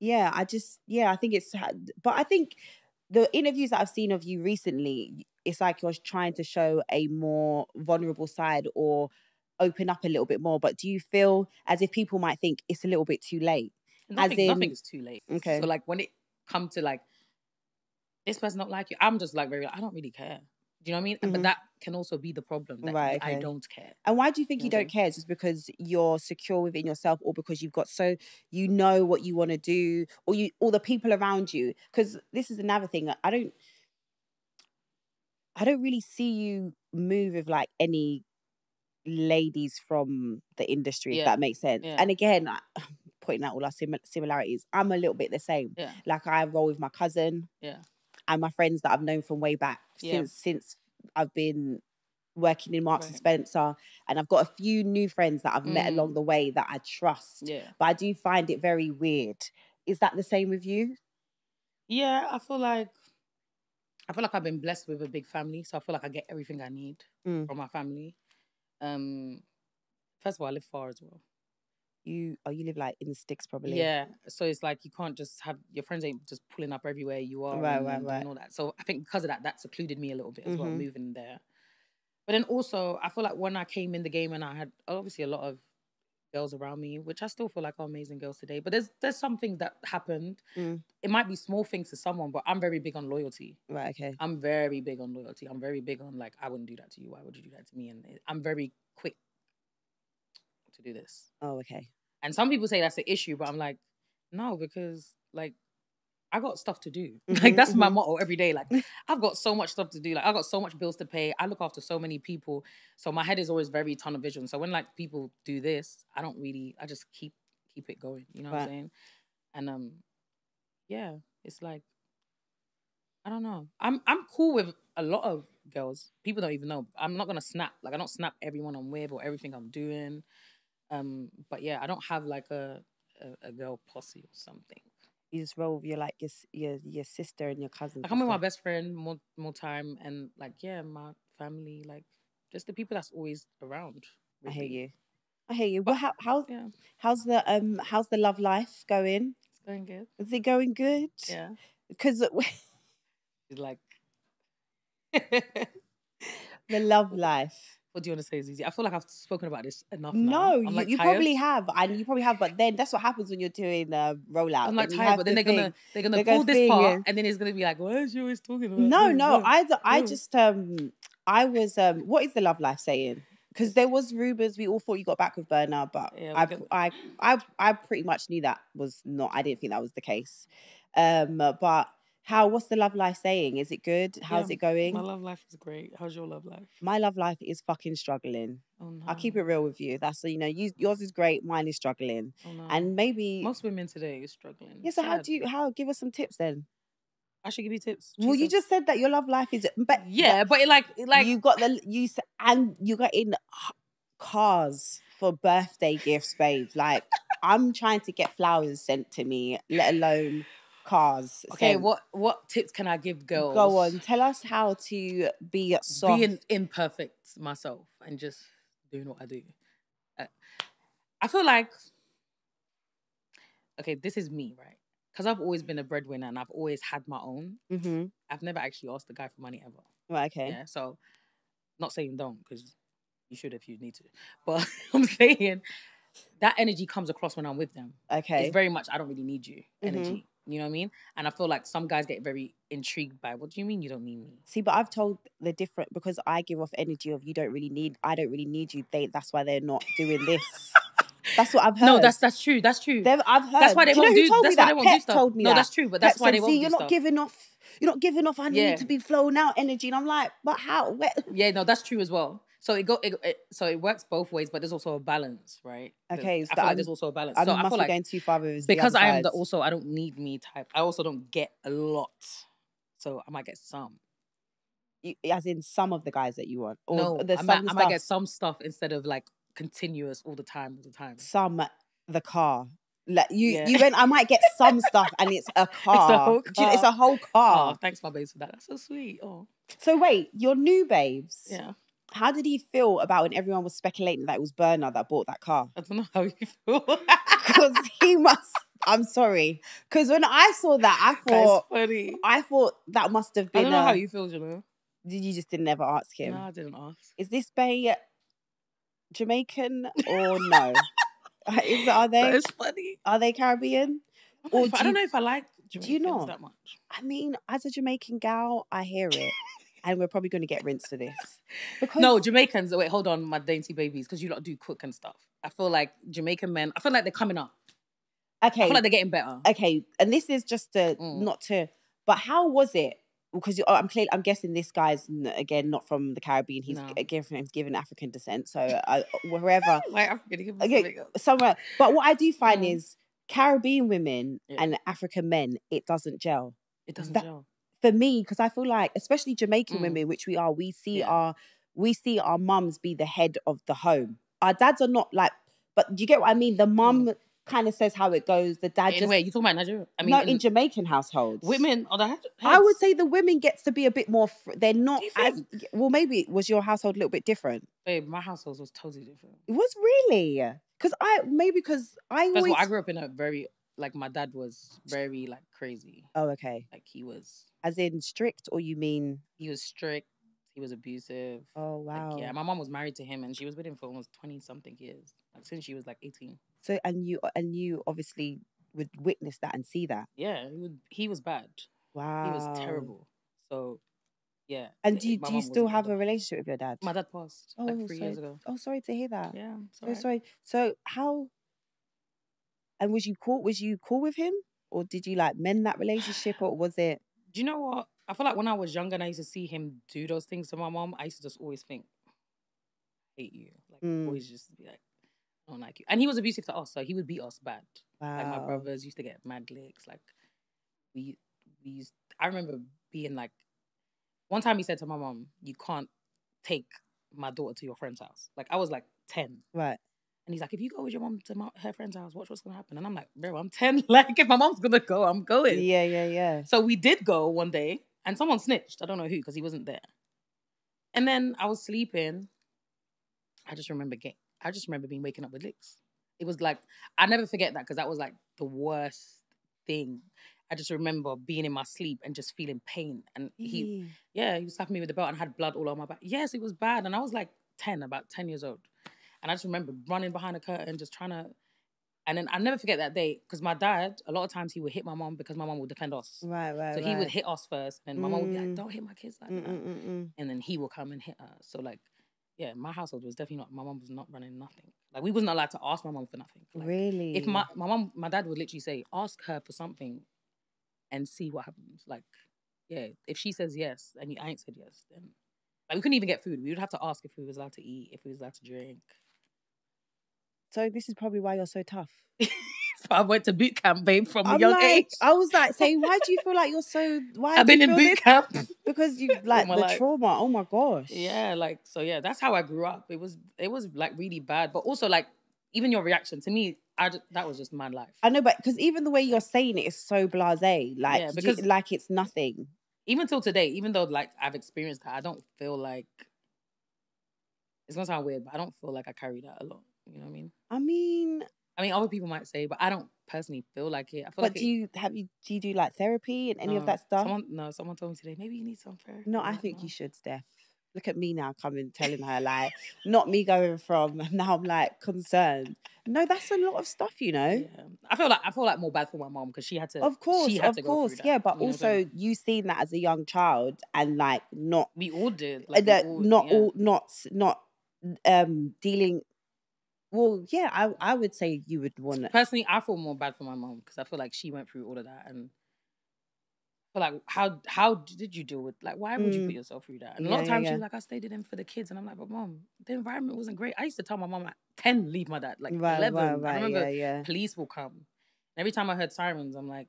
think it's, but I think the interviews that I've seen of you recently, it's like you're trying to show a more vulnerable side or open up a little bit more. But do you feel as if people might think it's a little bit too late? Nothing is too late. Okay. So like when it comes to like this person don't like you. I'm just like very, I don't really care. Do you know what I mean? But that can also be the problem, that I don't care. And why do you think you don't care? Just because you're secure within yourself, or because you've got you know what you want to do, or the people around you? Because this is another thing. I don't really see you move with like any ladies from the industry, if that makes sense. And again, pointing out all our similarities, I'm a little bit the same. Like, I roll with my cousin. And my friends that I've known from way back since I've been working in Marks and Spencer, and I've got a few new friends that I've met along the way that I trust. But I do find it very weird. Is that the same with you? Yeah, I feel like I've been blessed with a big family, so I feel like I get everything I need from my family. First of all, I live far as well. You live like in the sticks, probably. Yeah, so it's like you can't just have your friends ain't just pulling up everywhere you are, right, and all that. So I think because of that secluded me a little bit as well, moving there. But then also, I feel like when I came in the game and I had obviously a lot of girls around me, which I still feel like are amazing girls today. But there's some things that happened. It might be small things to someone, but I'm very big on loyalty. Right. Okay. I'm very big on loyalty. I'm very big on, like, I wouldn't do that to you. Why would you do that to me? And I'm very quick to do this. Oh, okay. And some people say that's an issue, but I'm like, no, because like I got stuff to do. Like, that's my motto every day. Like, I've got so much stuff to do. Like, I've got so much bills to pay. I look after so many people. So my head is always very tunnel vision. So when like people do this, I just keep it going. You know what I'm saying? And yeah, it's like, I don't know. I'm cool with a lot of girls. People don't even know. I'm not gonna snap. Like, I don't snap everyone I'm with or everything I'm doing. But yeah, I don't have like a girl posse or something. You just roll with your sister and your cousins. Like, I'm with my best friend more time, and like, yeah, my family, like, just the people that's always around. Really. I hear you. But, well, how's the love life going? It's going good. Is it going good? Yeah. Because she's like the love life. What do you want to say, Zeze? I feel like I've spoken about this enough now. No, you probably have, but then that's what happens when you're doing rollout. I'm like tired, but then they're gonna pull this part, and then it's gonna be like, why is she always talking about this? No. I just I was what is the love life saying? Because there was rumours, we all thought you got back with Burner, but I pretty much knew that was not. I didn't think that was the case. But what's the love life saying? Is it good? How's it going? My love life is great. How's your love life? My love life is fucking struggling. Oh, no. I'll keep it real with you. That's, yours is great, mine is struggling. Oh, no. And maybe most women today is struggling. Yeah, so give us some tips then? I should give you tips. Well, you just said that your love life is, but it like you got you got in cars for birthday gifts, babe. Like, I'm trying to get flowers sent to me, let alone cars. Okay, what tips can I give girls? Go on, tell us how to be soft. Being imperfect myself and just doing what I do. I feel like, okay, this is me, right? Because I've always been a breadwinner and I've always had my own. I've never actually asked a guy for money ever. Right, okay. Yeah, so not saying don't, because you should if you need to. But I'm saying that energy comes across when I'm with them. Okay. It's very much, I don't really need you energy. You know what I mean? And I feel like some guys get very intrigued by, what do you mean you don't need me? See, but I've told the different, because I give off energy of I don't really need you. That's why they're not doing this. That's what I've heard. No, that's true. That's true. I've heard. That's why they won't do. That's why they won't do stuff. Told me no, that. That's true. But that's why they won't do stuff. You're not giving off. I need to be flowing out energy, and I'm like, but how? Where? Yeah, no, that's true as well. So it works both ways, but there's also a balance, right? Okay, I feel like there's also a balance. I so must I feel be like going too far with because I am also I don't need me type. I also don't get a lot, so I might get some. As in some of the guys that you want, or no, I might get some stuff instead of like continuous all the time. Some the car. Like you went. I might get some stuff, and it's a car. It's a whole car. Oh, thanks, my babes, for that. That's so sweet. Oh, so wait, your new babes. Yeah. How did he feel about when everyone was speculating that it was Burner that bought that car? I don't know how he feel. Because he must. I'm sorry. Because when I saw that, I thought. That's funny. I thought that must have been. I don't know how you feel, you know. Did you just never ask him? No, I didn't ask. Is this bae Jamaican or no? Are they? That is funny. Are they Caribbean? I don't know if I like Jamaicans Do you know that much? I mean, as a Jamaican gal, I hear it. And we're probably going to get rinsed for this. Because no, Jamaicans, wait, hold on, my dainty babies, because you lot do cook and stuff. I feel like Jamaican men, I feel like they're coming up. Okay. I feel like they're getting better. Okay, and this is just not to, but how was it? Because I'm guessing this guy's, again, not from the Caribbean. He's given African descent. So wherever. Why African? Okay, somewhere. But what I do find is Caribbean women and African men, it doesn't gel. It doesn't gel. For me, because I feel like, especially Jamaican women, which we are, we see our mums be the head of the home. Our dads are not like, but do you get what I mean? The mum kind of says how it goes. The dad Wait, you talking about Nigeria? I mean, no, in Jamaican households, women are the heads. I would say the women gets to be a bit more. They're not as well. Maybe was your household a little bit different? Babe, my household was totally different. It was really because I First of all, I grew up in a very like my dad was very like crazy. Oh, okay. Like he was as in strict, or you mean he was strict? He was abusive. Oh wow. Like, yeah, my mom was married to him, and she was with him for almost 20-something years, like since she was like 18. So and you obviously would witness that and see that. Yeah, he was bad. Wow. He was terrible. So yeah. And do you still have a relationship with your dad? My dad passed like 3 years ago. Oh, sorry to hear that. Yeah, so sorry. So how? And was you cool with him, or did you like mend that relationship, or was it? Do you know what? I feel like when I was younger and I used to see him do those things to my mom, I used to just always think, hate you. Like always just be like, I don't like you. And he was abusive to us, so he would beat us bad. Wow. Like my brothers used to get mad licks. Like I remember being like, one time he said to my mom, you can't take my daughter to your friend's house. Like I was like 10. Right. And he's like, if you go with your mom to her friend's house, watch what's going to happen. And I'm like, bro, I'm 10. Like, if my mom's going to go, I'm going. Yeah. So we did go one day, and someone snitched. I don't know who, because he wasn't there. And then I was sleeping. I just remember being waking up with licks. It was like, I never forget that, because that was like the worst thing. I just remember being in my sleep and just feeling pain. And he was slapping me with the belt and had blood all on my back. Yes, it was bad. And I was like 10, about 10 years old. And I just remember running behind a curtain, just trying to... And then I never forget that day, because my dad, a lot of times he would hit my mom because my mom would defend us. Right. So he would hit us first, and my mom would be like, don't hit my kids like that. And then he will come and hit us. So like, yeah, my household was definitely not... My mom was not running nothing. Like, we wasn't allowed to ask my mom for nothing. Like, really? If my dad would literally say, ask her for something and see what happens. Like, yeah, if she says yes and I ain't said yes, then... Like, we couldn't even get food. We would have to ask if we was allowed to eat, if we was allowed to drink. So this is probably why you're so tough. I went to boot camp, babe, from a young age. I was like saying, why do you feel like you're so... I've been in boot camp. Because you like the life. Trauma. Oh my gosh. Yeah, like, so yeah, that's how I grew up. It was like really bad. But also like, even your reaction to me, that was just my life. I know, but because even the way you're saying it is so blasé. Like, yeah, because like it's nothing. Even till today, even though like I've experienced that, I don't feel like... It's gonna sound weird, but I don't feel like I carry that a lot. You know what I mean? I mean, other people might say, but I don't personally feel like it. I feel do you do like therapy and any of that stuff? Someone told me today, maybe you need some therapy. No, I think you should, Steff. Look at me now coming, telling her, like, not me going from, now I'm like concerned. No, that's a lot of stuff, you know? Yeah. I feel like more bad for my mom, because she had to. Of course, yeah, but you also you seen that as a young child and like not. We all did. Like, not dealing. Well, yeah, I would say you would want to... Personally, I feel more bad for my mom, because I feel like she went through all of that, and I feel like, how did you deal with... Like, why would you put yourself through that? And a lot of times she's like, I stayed in for the kids, and I'm like, but mom, the environment wasn't great. I used to tell my mom at 10, leave my dad. Like, 11. I remember police will come. And every time I heard sirens, I'm like,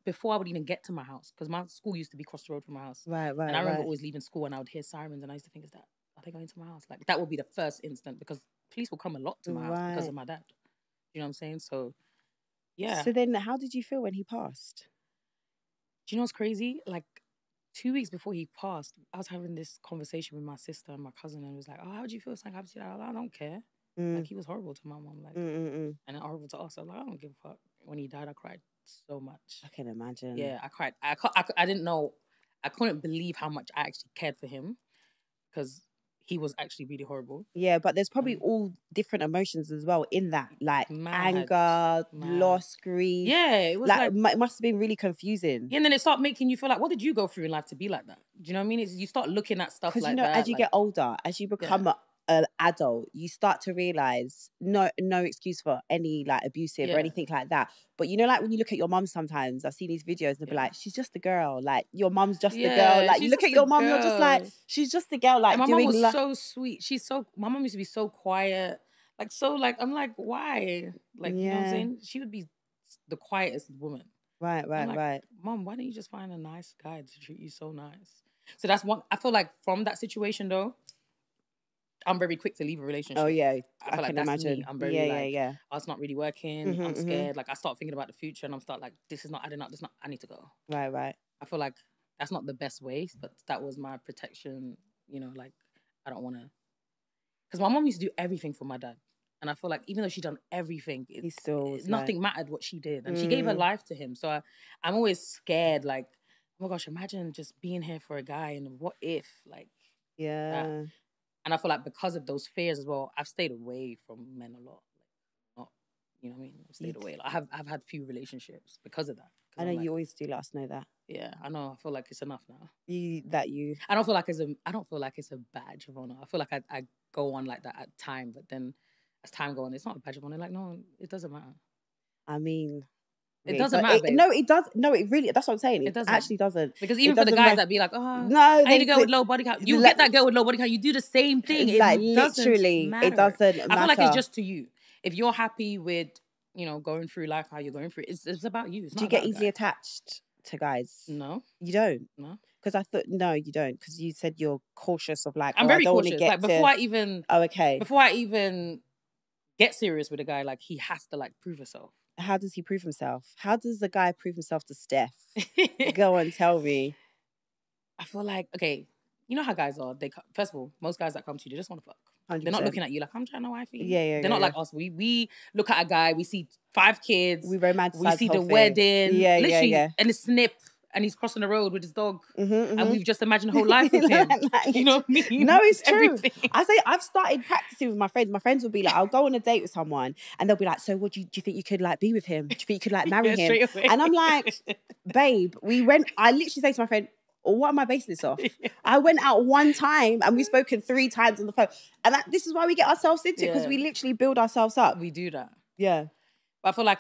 before I would even get to my house, because my school used to be across the road from my house. Right. And I remember always leaving school and I would hear sirens, and I used to think, are they going to my house? Like, that would be the first instant, because police will come a lot to my house because of my dad. You know what I'm saying? So, yeah. So then how did you feel when he passed? Do you know what's crazy? Like, 2 weeks before he passed, I was having this conversation with my sister and my cousin, and it was like, oh, how do you feel? It's like, I don't care. Like, he was horrible to my mom. Like, and horrible to us. I was like, I don't give a fuck. When he died, I cried so much. I can imagine. Yeah, I cried. I didn't know. I couldn't believe how much I actually cared for him, because he was actually really horrible. Yeah, but there's probably all different emotions as well in that, like anger, loss, grief. Yeah, it was like it must have been really confusing. Yeah, and then it started making you feel like, what did you go through in life to be like that? Do you know what I mean? You start looking at stuff like that. As you get older, as you become an adult, you start to realize no excuse for any like abusive or anything like that. But like when you look at your mum sometimes, I've seen these videos and they'll be like, she's just a girl. Like your mum's just a girl. Like you look at your mum, you're just like, she's just a girl. Like and my mum was so sweet. My mum used to be so quiet. Like so like I'm like, why? Like you know what I'm saying? She would be the quietest woman. Right. Mom, why don't you just find a nice guy to treat you so nice? So that's one. I feel like from that situation though, I'm very quick to leave a relationship. Oh yeah, I feel like that's imagine. Me. I'm very yeah. Oh, it's not really working. I'm scared. Like I start thinking about the future, and I'm start like, this is not adding up. This not. I need to go. Right. I feel like that's not the best way, but that was my protection. Like I don't want to, because my mom used to do everything for my dad, and I feel like even though she done everything, nothing mattered what she did, and she gave her life to him. So I'm always scared. Like, oh my gosh, imagine just being here for a guy, and what if, like, that. And I feel like because of those fears as well, I've stayed away from men a lot. Like, not, you know what I mean? I've stayed away. Like, I've had few relationships because of that. I know you always do let us know that. Yeah, I know. I feel like it's enough now. I don't feel like it's a badge of honor. I feel like I go on like that at time, but then as time goes on, it's not a badge of honor. Like, no, it doesn't matter. I mean, it doesn't matter. No, it does. No, it really. That's what I'm saying. It actually doesn't. Because even for the guys that be like, oh, no, I need a girl with low body count. You get that girl with low body count. You do the same thing. Like literally, it doesn't matter. I feel like it's just to you. If you're happy with going through life, how you're going through it, it's about you. Do you get easily attached to guys? No, you don't. No, because I thought no, you don't. Because you said you're cautious of like. I'm very cautious. Like before I even get serious with a guy, like he has to like prove himself. How does he prove himself? How does the guy prove himself to Steff? Go and tell me. I feel like, okay, you know how guys are. First of all, most guys that come to you, they just want to fuck. 100%. They're not looking at you like, I'm trying to wife you. Yeah. They're not like us. We look at a guy, we see 5 kids. We romanticize. We see the wedding. Yeah. And the snip. And he's crossing the road with his dog. And we've just imagined a whole life with him. You know what I mean? No, it's true. Everything. I say I've started practicing with my friends. My friends will be like, I'll go on a date with someone and they'll be like, so what do you think you could like be with him? Do you think you could like marry him? And I'm like, babe, I literally say to my friend, what am I basing this off? I went out one time and we've spoken 3 times on the phone. And this is why we get ourselves into it, because we literally build ourselves up. We do that. Yeah. But I feel like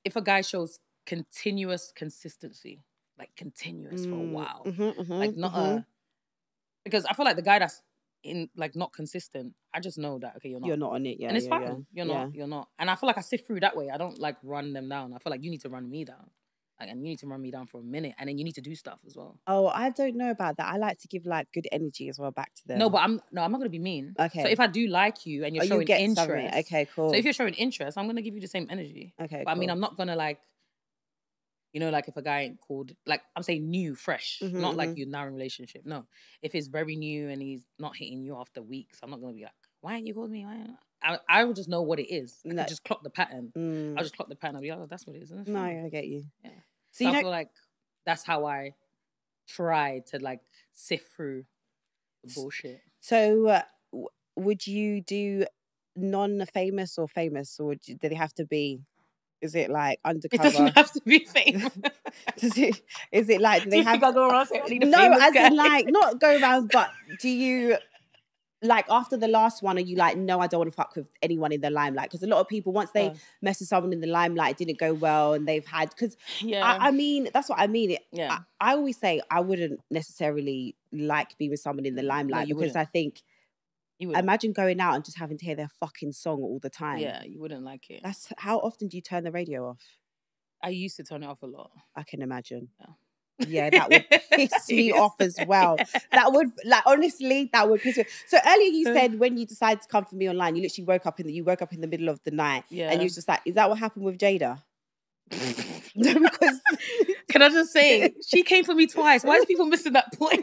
if a guy shows continuous consistency, like continuous for a while, like not because I feel like the guy that's in like not consistent, I just know that okay, you're not on it, and it's fine. You're not, and I feel like I sift through that way. I don't like run them down. I feel like you need to run me down, like, and you need to run me down for a minute, and then you need to do stuff as well. Oh, I don't know about that. I like to give like good energy as well back to them. No, but I'm not gonna be mean. Okay. So if I do like you and you're showing interest, okay, cool. So if you're showing interest, I'm gonna give you the same energy. Okay, but cool. I mean, I'm not gonna like. Like if a guy ain't called, like I'm saying new, fresh, not like you're now in a relationship. No, if it's very new and he's not hitting you after weeks, I'm not going to be like, why ain't you called me? I will just know what it is. I just clock the pattern. I'll just clock the pattern. I'll be like, oh, that's what it is. No, I get you. Yeah. So I feel like that's how I try to like sift through the bullshit. So would you do non-famous or famous, or do they have to be... Is it like undercover? It doesn't have to be famous. Is it like do they have? I go around saying, I need a no, as guy. In like not go around, but do you like after the last one? Are you like, no, I don't want to fuck with anyone in the limelight? Because a lot of people once they mess with someone in the limelight, it didn't go well, and they've had because I mean that's what I mean. I always say I wouldn't necessarily like being with someone in the limelight because I think. Imagine going out and just having to hear their fucking song all the time. Yeah, you wouldn't like it. That's how often do you turn the radio off? I used to turn it off a lot. I can imagine. Yeah, that would piss me off as well. That would, like, honestly, that would piss me off. So earlier you said when you decided to come for me online, you literally woke up in the middle of the night. Yeah. And you was just like, is that what happened with Jada? Because can I just say she came for me twice. Why is people missing that point?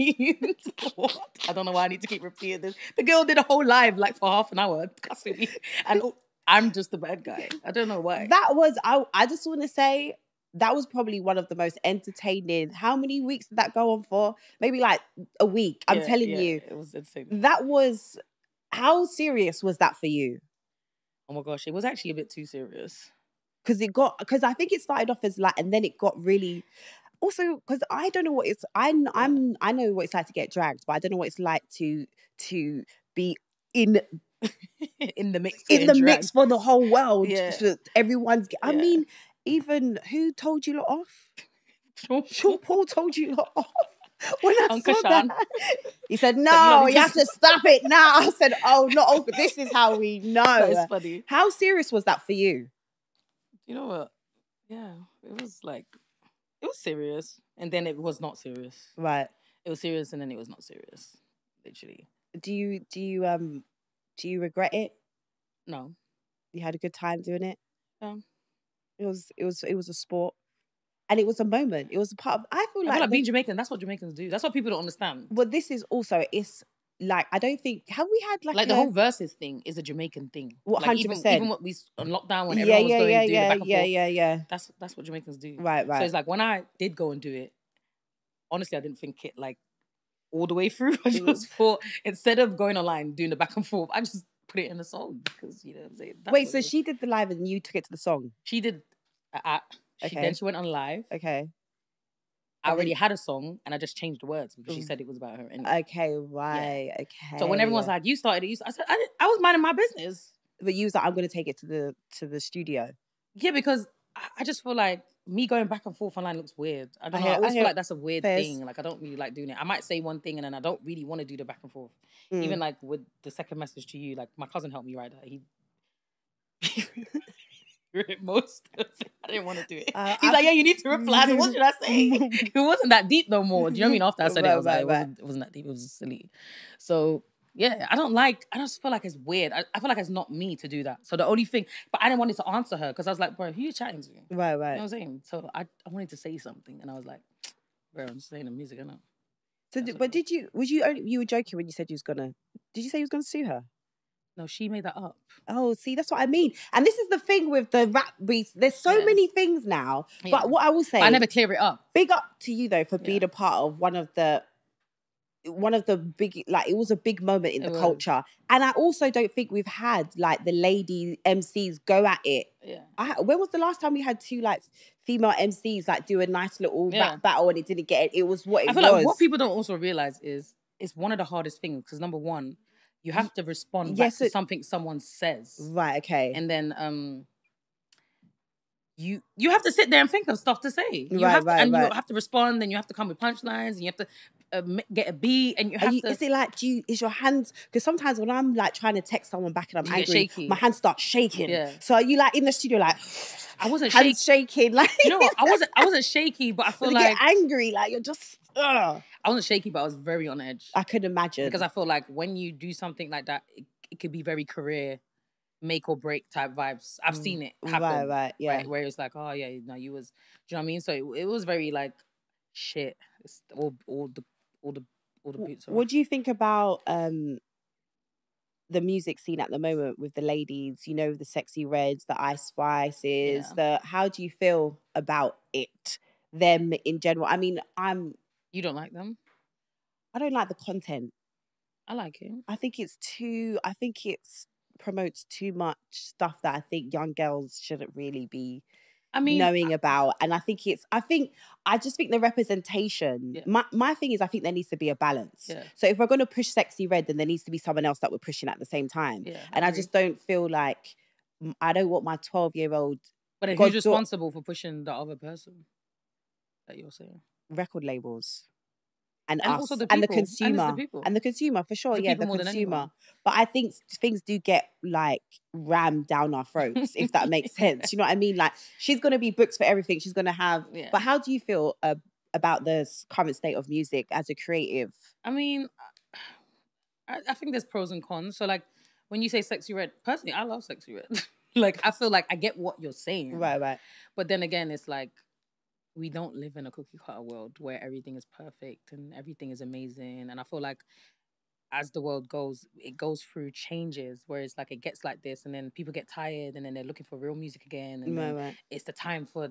What? I don't know why I need to keep repeating this. The girl did a whole live like for half an hour cussing me, and I'm just the bad guy. I don't know why. That was I just want to say that was probably one of the most entertaining. How many weeks did that go on for? Maybe like a week. I'm telling you. It was insane. That was, how serious was that for you? Oh my gosh, it was actually a bit too serious. Because I think it started off as like, and then it got really, also, because I don't know what it's, I know what it's like to get dragged, but I don't know what it's like to be in in the mix. In the mix for the whole world. Yeah. So everyone's, I mean, even, who told you lot off? Sean Paul told you lot off. When I Uncle saw Sean. that, he said, no, you have to stop it now. I said, oh, no, this is how we know. That's funny. How serious was that for you? You know what? Yeah, it was like, it was serious. And then it was not serious. Right. It was serious and then it was not serious. Literally. Do you regret it? No. You had a good time doing it? Yeah. It was a sport. And it was a moment. It was a part of, I feel like being Jamaican, that's what Jamaicans do. That's what people don't understand. But this is also, it's like, I don't think, have we had like the whole verses thing is a Jamaican thing. What, like 100%? Even what we on lockdown when everyone was going doing the back and forth. That's what Jamaicans do. Right. So it's like when I did go and do it, honestly, I didn't think it like all the way through. I just thought, instead of going online doing the back and forth, I just put it in a song because, you know what I'm saying? Wait, so she did the live and you took it to the song? She did. Then she went on live. Okay. I already had a song and I just changed the words because she said it was about her. Anyway. Okay, right. Yeah. Okay. So when everyone's like, you started it, I said, I was minding my business. But you was like, I'm going to take it to the studio. Yeah, because I just feel like me going back and forth online looks weird. I don't know. I always feel like that's a weird thing. Like, I don't really like doing it. I might say one thing and then I don't really want to do the back and forth. Even like with the second message to you, like my cousin helped me write that. He most. I didn't want to do it. He's like, yeah, you need to reply. So what should I say? It wasn't that deep no more. Do you know what I mean? After I said it, I was like, it wasn't that deep. It was just silly. So yeah, I just feel like it's weird. I feel like it's not me to do that. So the only thing, but I didn't want to answer her because I was like, bro, who you chatting to? Right. You know what I'm saying? So I wanted to say something and I was like, bro, I'm just saying the music, I know. So, but you were joking when you said you was gonna, did you say you was gonna sue her? No, she made that up. Oh, see, that's what I mean. And this is the thing with the rap beats. There's so many things now. Yeah. But what I will say, but I never clear it up. Big up to you though for being a part of one of the big, like, it was a big moment in the culture. And I also don't think we've had like the lady MCs go at it. Yeah. When was the last time we had two like female MCs like do a nice little rap battle and it didn't get it? It was what it was. I feel like what people don't also realize is it's one of the hardest things because number one, you have to respond back to something someone says. Right, okay. And then you have to sit there and think of stuff to say. You have to respond, and you have to come with punchlines, and you have to get a beat, and you have to... Is it like, is your hands... Because sometimes when I'm like trying to text someone back and I'm angry, my hands start shaking. Yeah. So are you like in the studio like... I wasn't shaking. Like, you know what? I wasn't shaky, but I feel like... You get angry, like you're just... I wasn't shaky, but I was very on edge. I could imagine. Because I feel like when you do something like that, it could be very career make or break type vibes. I've seen it happen. Right, yeah. Right, where it's like, oh yeah, no, you was... Do you know what I mean? So it was very like, shit. It's all the beats. What do you think about the music scene at the moment with the ladies? You know, the Sexy Reds, the Ice Spices. How do you feel about it? Them in general. I mean, You don't like them? I don't like the content. I like it. I think it promotes too much stuff that I think young girls shouldn't really be knowing about. And I just think the representation, my thing is, I think there needs to be a balance. Yeah. So if we're going to push Sexy Red, then there needs to be someone else that we're pushing at the same time. Yeah, and I just don't feel like, I don't want my 12-year-old... But who's responsible for pushing the other person that you're saying? Record labels. And us, also the consumer. And the consumer, for sure. The consumer. But I think things do get like rammed down our throats, if that makes sense. You know what I mean? Like, she's going to be booked for everything. She's going to have... Yeah. But how do you feel about the current state of music as a creative? I mean, I think there's pros and cons. So like, when you say Sexy Red, personally, I love Sexy Red. Like, I feel like I get what you're saying. Right. But then again, it's like, we don't live in a cookie cutter world where everything is perfect and everything is amazing. And I feel like as the world goes, it goes through changes where it's like it gets like this and then people get tired and then they're looking for real music again. And it's the time for,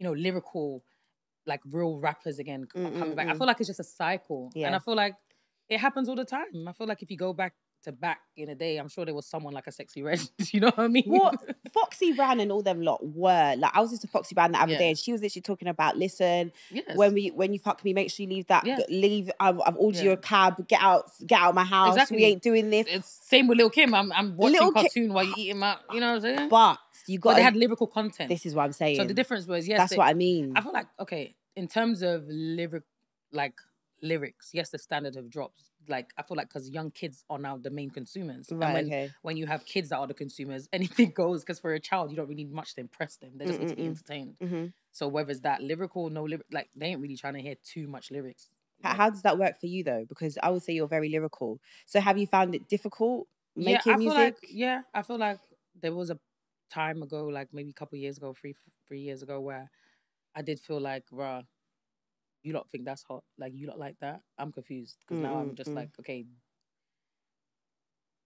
lyrical, like real rappers again coming back. I feel like it's just a cycle. Yeah. And I feel like it happens all the time. I feel like if you go back in a day, I'm sure there was someone like a Sexy Red. You know what I mean? What Foxy Brown and all them lot were like. I was just a Foxy Brown the other day, and she was literally talking about, listen, when you fuck me, make sure you leave that. Leave. I've ordered you a cab. Get out of my house. Exactly. We ain't doing this. It's same with Lil Kim. I'm watching cartoon while you eat him out. You know what I'm saying? But they had lyrical content. This is what I'm saying. So the difference was that's what I mean. I feel like in terms of lyrics, yes, the standard have dropped. Like, I feel like because young kids are now the main consumers. Right, and when you have kids that are the consumers, anything goes, because for a child, you don't really need much to impress them. They just need to be entertained. So whether it's that lyrical, like, they ain't really trying to hear too much lyrics. How does that work for you, though? Because I would say you're very lyrical. So have you found it difficult making music? I feel like there was a time ago, like maybe a couple of years ago, three years ago, where I did feel like, bruh, you lot think that's hot? Like, you lot like that? I'm confused. Because now I'm just like, okay.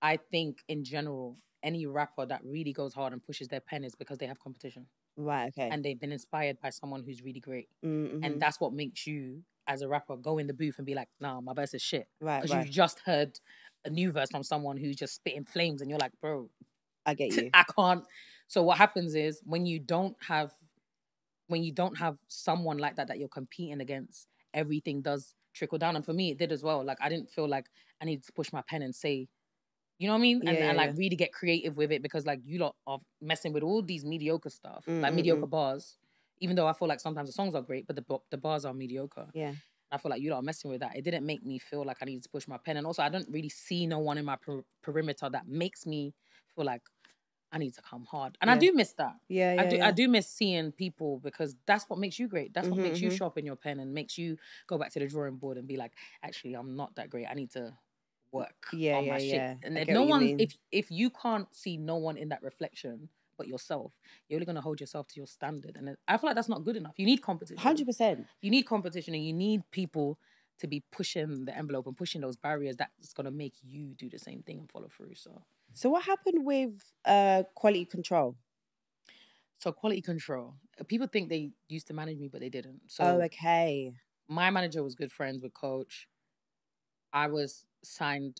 I think, in general, any rapper that really goes hard and pushes their pen is because they have competition. Right, okay. And they've been inspired by someone who's really great. And that's what makes you, as a rapper, go in the booth and be like, nah, my verse is shit. Right, because you just heard a new verse from someone who's just spitting flames and you're like, bro. I get you. I can't. So what happens is, when you don't have someone like that you're competing against, everything does trickle down. And for me, it did as well. Like, I didn't feel like I needed to push my pen and say, you know what I mean? And really get creative with it, because like, you lot are messing with all these mediocre stuff, like mediocre bars. Even though I feel like sometimes the songs are great, but the bars are mediocre. Yeah. I feel like you lot are messing with that. It didn't make me feel like I needed to push my pen. And also, I don't really see no one in my perimeter that makes me feel like I need to come hard. And I do miss that. I do miss seeing people, because that's what makes you great. That's what makes you sharpen your pen and makes you go back to the drawing board and be like, actually, I'm not that great. I need to work on my shit. And if you can't see no one in that reflection but yourself, you're only going to hold yourself to your standard. And I feel like that's not good enough. You need competition. 100%. You need competition, and you need people to be pushing the envelope and pushing those barriers. That's going to make you do the same thing and follow through. So what happened with quality control? So quality control, people think they used to manage me, but they didn't. So okay. My manager was good friends with Coach. I was signed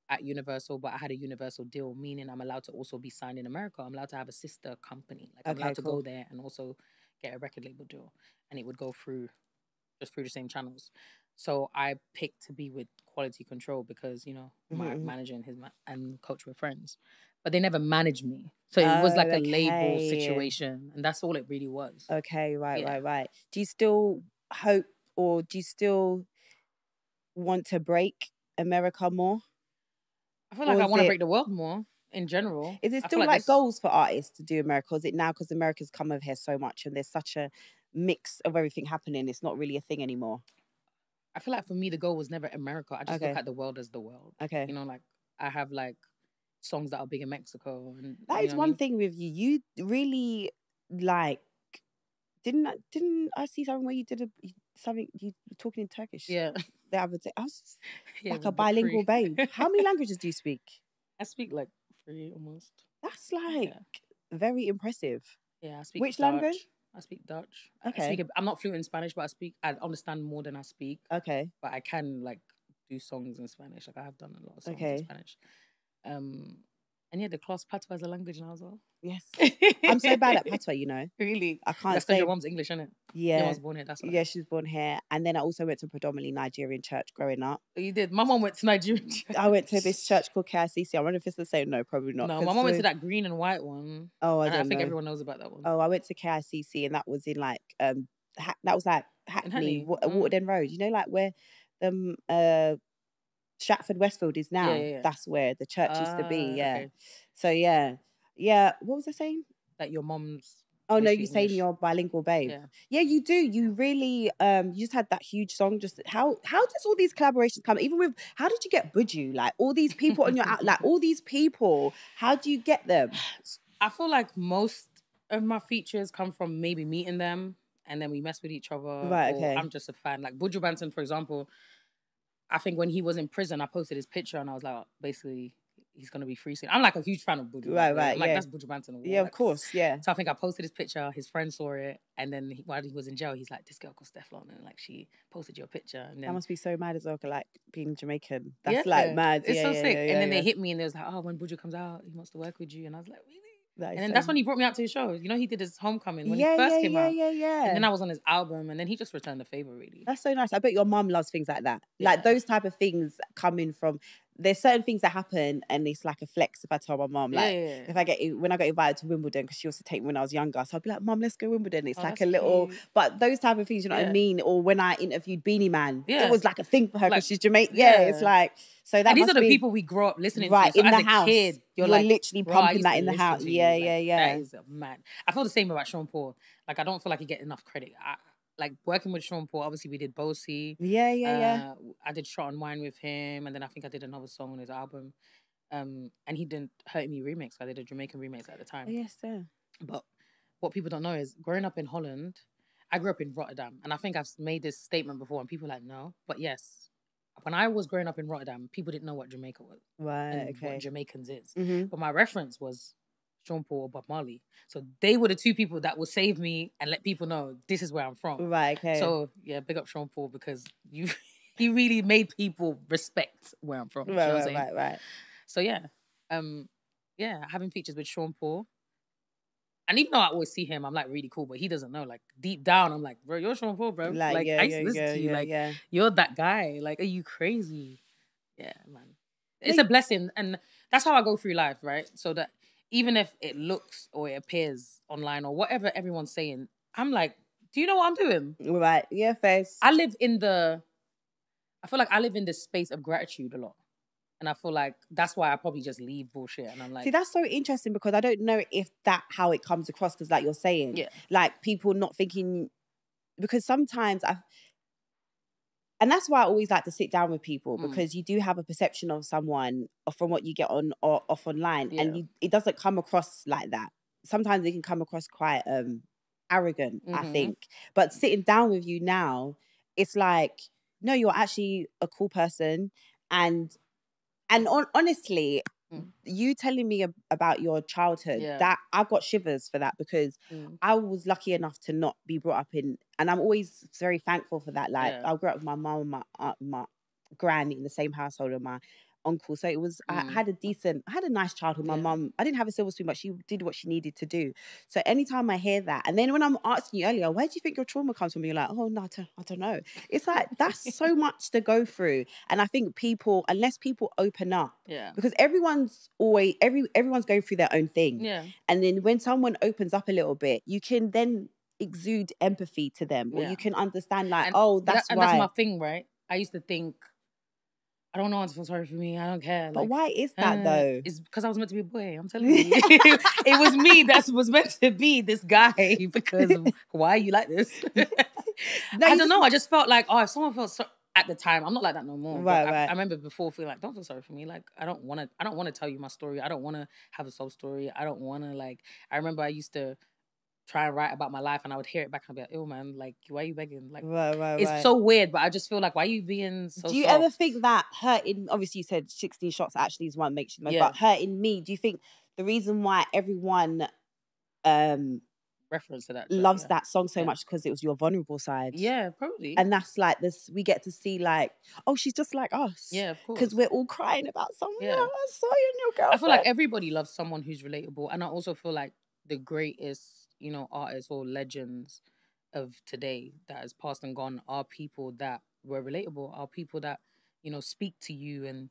at Universal, but I had a Universal deal, meaning I'm allowed to also be signed in America. I'm allowed to have a sister company. Like, I'm allowed to go there and also get a record label deal. And it would go through the same channels. So I picked to be with Quality Control because, my manager and Coach were friends. But they never managed me. So it was like a label situation. And that's all it really was. Okay, right. Do you still hope, or do you still want to break America more? I feel like I want to break the world more in general. Is it still like goals for artists to do America? Or is it now because America's come over here so much and there's such a mix of everything happening, it's not really a thing anymore? I feel like for me, the goal was never America. I just look at the world as the world. Okay. Like, I have like songs that are big in Mexico. And that is one thing with you. You really like, didn't I see something where you did something, you were talking in Turkish? Yeah. The other day. I was like a bilingual babe. How many languages do you speak? I speak like 3 almost. That's like very impressive. Yeah, I speak Which Dutch. language? I speak Dutch. Okay. I'm not fluent in Spanish, but I understand more than I speak. Okay. But I can like do songs in Spanish. Like, I have done a lot of songs in Spanish. And yeah, the class Patois is a language now as well. Yes. I'm so bad at Patois, Really? I can't say. Your mom's English, isn't it? Yeah. Your mom's born here, that's why. Yeah, she was born here. And then I also went to a predominantly Nigerian church growing up. You did? My mom went to Nigerian church. I went to this church called KICC. I wonder if it's the same. No, probably not. No, my mom went to that green and white one. Oh, I think everyone knows about that one. Oh, I went to KICC, and that was in like, that was like Hackney, Waterden Road. Like where Stratford Westfield is now. Yeah. That's where the church used to be. Yeah. Okay. So yeah. What was I saying? That your mom's. Oh no, you're saying you're bilingual, babe. Yeah, you do. You really, you just had that huge song. Just how does all these collaborations come? Even with, how did you get Buju? Like all these people on your like all these people. How do you get them? I feel like most of my features come from maybe meeting them, and then we mess with each other. Right. Okay. I'm just a fan. Like Buju Banton, for example. I think when he was in prison, I posted his picture, and I was like, basically, he's gonna be free soon. I'm like a huge fan of Buju. Right, like that's Buju Banton. Yeah, of course, yeah. So I think I posted his picture. His friend saw it, and then while he was in jail, he's like, "This girl called Stefflon," and like she posted your picture. And then that must be so mad as well, like being Jamaican. That's like mad. It's so sick. And then they hit me, and they was like, "Oh, when Buju comes out, he wants to work with you," and I was like, "Really?" And then that's when he brought me out to his show. You know, he did his homecoming when he first came out. Yeah. And then I was on his album, and then he just returned the favor, really. That's so nice. I bet your mum loves things like that. Yeah. Like those type of things coming from. There's certain things that happen, and it's like a flex if I tell my mum, like, if I when I got invited to Wimbledon, because she used to take me when I was younger, so I'd be like, "Mum, let's go Wimbledon." It's like a little, but those type of things, you know what I mean? Or when I interviewed Beanie Man, it was like a thing for her because she's Jamaican. It's like, so that and these are the people we grew up listening to. So in as the house, kid, you're like, literally pumping that in the house. Yeah. That is mad. I feel the same about Sean Paul. Like, I don't feel like he get enough credit. Like working with Sean Paul, obviously we did Bosie. Yeah. I did Shot and Wine with him, and then I think I did another song on his album. And he didn't Hurt Me remix. I did a Jamaican remix at the time. Yes, sir. But what people don't know is growing up in Holland, I grew up in Rotterdam, and I think I've made this statement before, and people are like, no. But yes, when I was growing up in Rotterdam, people didn't know what Jamaica was. Right, what Jamaicans is. But my reference was Sean Paul or Bob Marley. So they were the two people that would save me and let people know this is where I'm from. Right, okay. So yeah, big up Sean Paul, because he really made people respect where I'm from. Right. So yeah. Having features with Sean Paul. And even though I always see him, I'm like really cool, but he doesn't know. Like deep down, I'm like, bro, you're Sean Paul, bro. Like I used to listen to you. Like you're that guy. Like, are you crazy? Yeah, man. It's a blessing. And that's how I go through life, right? So that even if it looks or it appears online or whatever everyone's saying, I'm like, do you know what I'm doing? Right. Yeah, face. I feel like I live in this space of gratitude a lot. And I feel like that's why I probably just leave bullshit. And I'm like... See, that's so interesting, because I don't know if that how it comes across, because like you're saying, like people not thinking... Because sometimes and that's why I always like to sit down with people, because you do have a perception of someone from what you get on or off online, and it doesn't come across like that. Sometimes it can come across quite arrogant, I think. But sitting down with you now, it's like, no, you're actually a cool person, and honestly, you telling me about your childhood, that I've got shivers for that, because I was lucky enough to not be brought up in, and I'm always very thankful for that. Like I grew up with my mum and my aunt, my granny in the same household, and my uncle. So it was, I had a nice childhood. My mum, I didn't have a silver spoon, but she did what she needed to do. So anytime I hear that, and then when I'm asking you earlier, where do you think your trauma comes from? You're like, oh no, I don't know. It's like, that's so much to go through. And I think people, unless people open up, because everyone's going through their own thing. Yeah. And then when someone opens up a little bit, you can then exude empathy to them, or you can understand like, that's my thing, right? I used to think, I don't know want to feel sorry for me. I don't care. But why is that though? It's because I was meant to be a boy. I'm telling you. It was me that was meant to be this guy, because why are you like this? No, I don't know. I just felt like, if someone felt so at the time, I'm not like that no more. Right. I remember before feeling like, don't feel sorry for me. Like, I don't want to tell you my story. I don't want to have a sob story. I don't want to I remember I used to try and write about my life, and I would hear it back and I'd be like, "Ew, man, like, why are you begging?" Like, it's so weird, but I just feel like, why are you being so Do you soft? ever think that hurting, obviously you said 16 shots actually is one makes you know, but hurting me, do you think the reason why everyone reference to that loves that song so much because it was your vulnerable side? Yeah, probably. And that's like this, we get to see like, oh, she's just like us. Yeah, of course. Because we're all crying about someone. Yeah. I saw you and your girlfriend. I feel like everybody loves someone who's relatable, and I also feel like the greatest, artists or legends of today that has passed and gone are people that were relatable, are people that, speak to you and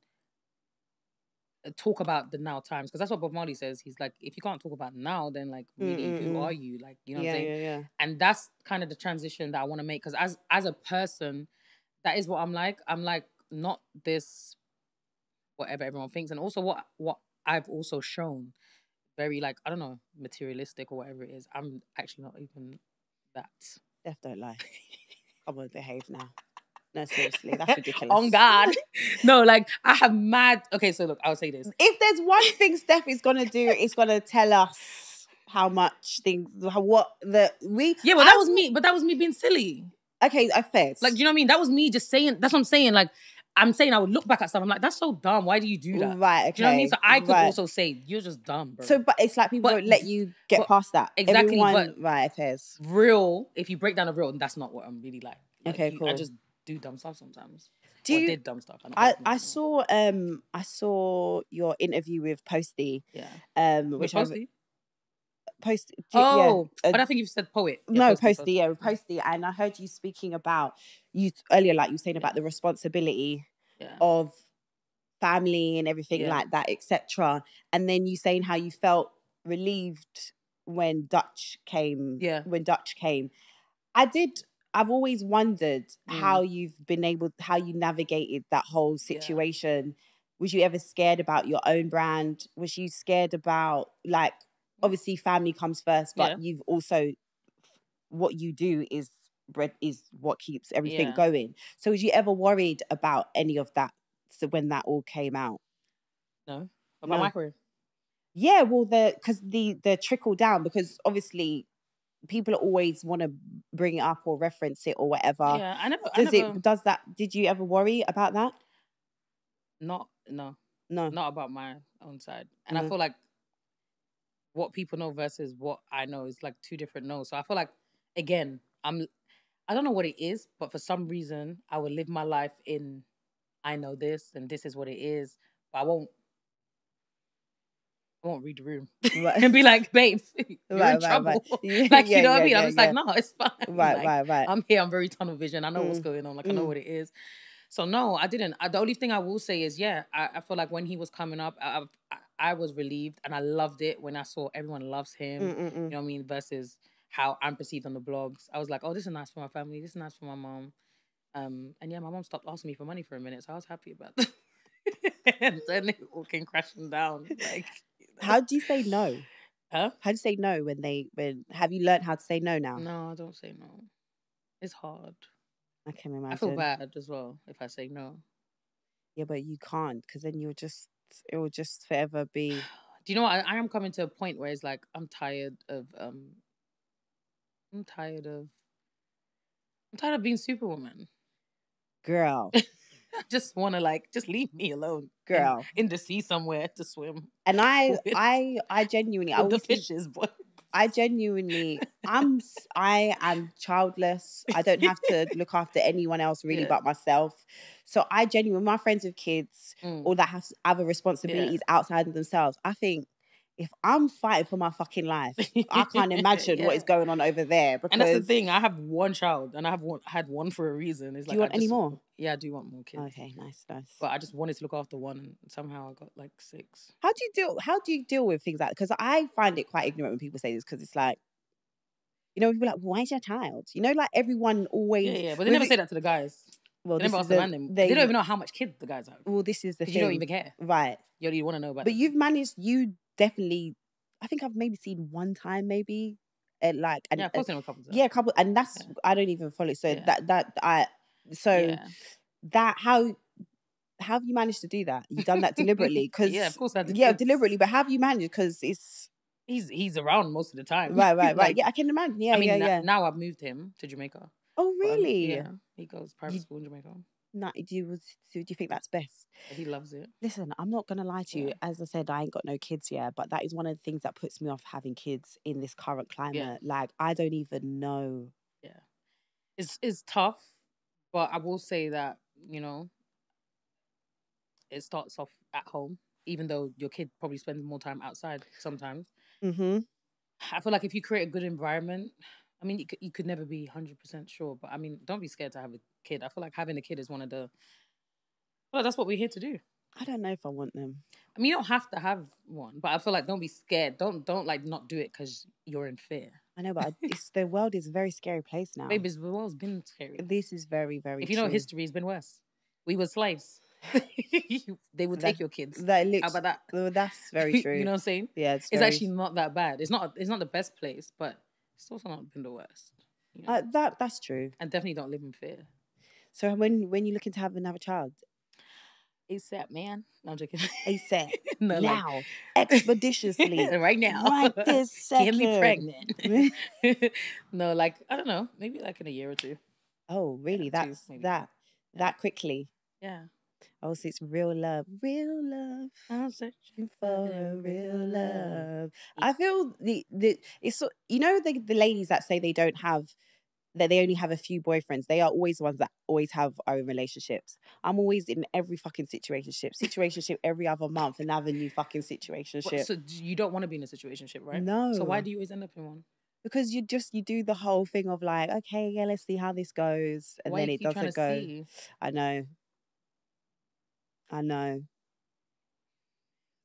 talk about the now times. Because that's what Bob Marley says. He's like, if you can't talk about now, then like, really, who are you? Like, you know what I'm saying? Yeah. And that's kind of the transition that I want to make. Because as a person, that is what I'm like. I'm like, not this, whatever everyone thinks. And also what I've also shown, very I don't know, materialistic or whatever it is. I'm actually not even that. Steff, don't lie. Come on, behave now. No, seriously, that's ridiculous. On God. No, I have mad... Okay, so look, I'll say this. If there's one thing Steff is going to do, it's going to tell us how much things... Yeah, but that was me. But that was me being silly. Okay, fair. Do you know what I mean? That was me just saying... That's what I'm saying. I'm saying I would look back at stuff. I'm like, that's so dumb. Why do you do that? Right, okay. Do you know what I mean? So I could also say, you're just dumb, bro. So, but it's like people don't let you get past that. Exactly. Everyone, right, it is. Real, if you break down the real, that's not what I'm really like. Okay, cool. I just do dumb stuff sometimes. Did dumb stuff. I saw your interview with Posty. Yeah. Which Posty? Post. Oh, but I think you've said poet. Yeah, no, Posty. Yeah, Posty. And I heard you speaking about you earlier, like you were saying about the responsibility of family and everything like that, etc. And then you saying how you felt relieved when Dutch came. Yeah. When Dutch came, I've always wondered how you navigated that whole situation. Yeah. Was you ever scared about your own brand? Was you scared about, like, obviously family comes first, but you've also, what you do is what keeps everything going. So was you ever worried about any of that? So when that all came out? No. About my career? Yeah, well, because the trickle down, because obviously people always want to bring it up or reference it or whatever. Yeah, did you ever worry about that? No. Not about my own side. And I feel like what people know versus what I know is like two different knows. So I feel like, again, I don't know what it is, but for some reason I would live my life in, I know this and this is what it is, but I won't read the room and be like, babe, you're in trouble. Right. Like, you know what I mean? I'm just like, no, it's fine. Right. I'm here. I'm very tunnel vision. I know what's going on. Like, I know what it is. So no, I didn't. The only thing I will say is, I feel like when he was coming up, I was relieved and I loved it when I saw everyone loves him. You know what I mean? Versus how I'm perceived on the blogs. I was like, oh, this is nice for my family. This is nice for my mom. And yeah, my mom stopped asking me for money for a minute, so I was happy about that. And then it all came crashing down. Like, how do you say no? Huh? How do you say no when have you learned how to say no now? No, I don't say no. It's hard. I can imagine. I feel bad as well if I say no. Yeah, but you can't, because then it will just forever be. Do you know what? I am coming to a point where it's like I'm tired of being Superwoman. Girl. I just want to just leave me alone, girl, in the sea somewhere to swim. And I genuinely, with the fishes, boy. I am childless. I don't have to look after anyone else really but myself. So I genuinely, my friends with kids or that have other responsibilities outside of themselves, I think if I'm fighting for my fucking life, I can't imagine what is going on over there. Because... And that's the thing. I have one child, and I had one for a reason. It's do you want any more? Yeah, I do want more kids. Okay, nice. But I just wanted to look after one, and somehow I got 6. How do you deal with things like that? Because I find it quite ignorant when people say this, because it's like, people are like, why is your child? Like everyone always... Yeah, but they never say that to the guys. Well, they never ask the man. They don't even know how much kids the guys have. Well, this is the thing. You don't even care. Right. You don't even want to know about it. But you definitely, I think I've maybe seen one time, maybe. I've posted a couple times. Yeah, a couple, and that's, I don't even follow. So how have you managed to do that? You've done that deliberately? Yeah, of course I did. Yeah, deliberately, but how have you managed? Because he's around most of the time. Right. Yeah, I can imagine. Yeah, now I've moved him to Jamaica. Oh, really? Yeah, he goes private school in Jamaica. No, do you think that's best? He loves it. Listen, I'm not gonna lie to you. As I said, I ain't got no kids yet, but that is one of the things that puts me off having kids in this current climate. Yeah. Like, I don't even know. Yeah, it's tough, but I will say that it starts off at home, even though your kid probably spends more time outside sometimes. Mm-hmm. I feel like if you create a good environment, I mean, you could never be 100% sure, but I mean, don't be scared to have a kid. I feel like having a kid is one of the... Well, that's what we're here to do. I don't know if I want them. I mean, you don't have to have one, but I feel like don't be scared. Don't not do it because you're in fear. I know, but the world is a very scary place now. Baby, the world's been scary. This is very, very If you know history, it's been worse. We were slaves. They would take your kids. How about that? That's very true. You know what I'm saying? Yeah, it's actually not that bad. It's not the best place, but it's also not been the worst. That's true. And definitely don't live in fear. So when you're looking to have another child? ASAP, man. No, I'm joking. ASAP. No, now. Expeditiously. Right now. Right this second. Get me pregnant. No, I don't know. Maybe in a year or two. Oh, really? That quickly? Yeah. Oh, so it's real love. Real love. I'm searching For a real love. I feel it's you know the ladies that say they don't have that they only have a few boyfriends. They are always the ones that always have own relationships. I'm always in every fucking situationship every other month, another new fucking situationship. So you don't want to be in a situationship, right? No. So why do you always end up in one? Because you do the whole thing of like, okay, yeah, let's see how this goes, and then it doesn't go. See? I know.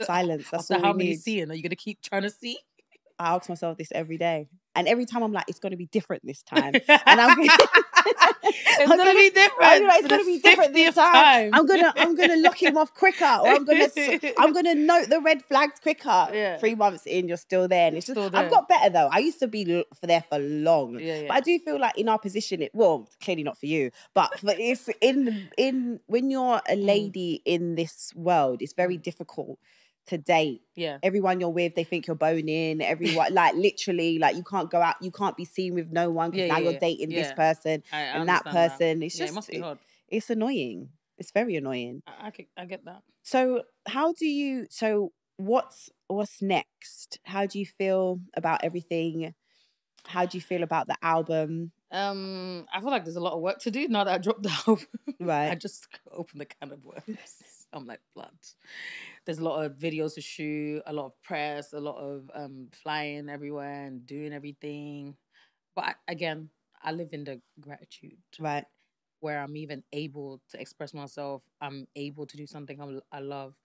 Silence. That's all we need. How many seeing? Are you gonna keep trying to see? I ask myself this every day. And every time I'm like, it's going to be different this time. And I'm going it's going to be different. It's going to be different this time. I'm going to lock him off quicker, or I'm going to note the red flags quicker. Yeah. 3 months in, you're still there. And it's just, I've got better though. I used to be there for long. Yeah. But I do feel like in our position, clearly not for you, but it's in when you're a lady in this world, it's very difficult to date. Yeah. Everyone you're with, they think you're boning. Everyone, like literally, like you can't go out, you can't be seen with no one because now you're dating this person and that person. It's just, it must be hard. It's annoying. It's very annoying. I get that. So what's next? How do you feel about everything? How do you feel about the album? I feel like there's a lot of work to do now that I dropped the album. Right. I just opened the can of worms. I'm like, blood. There's a lot of videos to shoot, a lot of press, a lot of flying everywhere and doing everything. But again, I live in the gratitude. Right. Where I'm even able to express myself. I'm able to do something I love.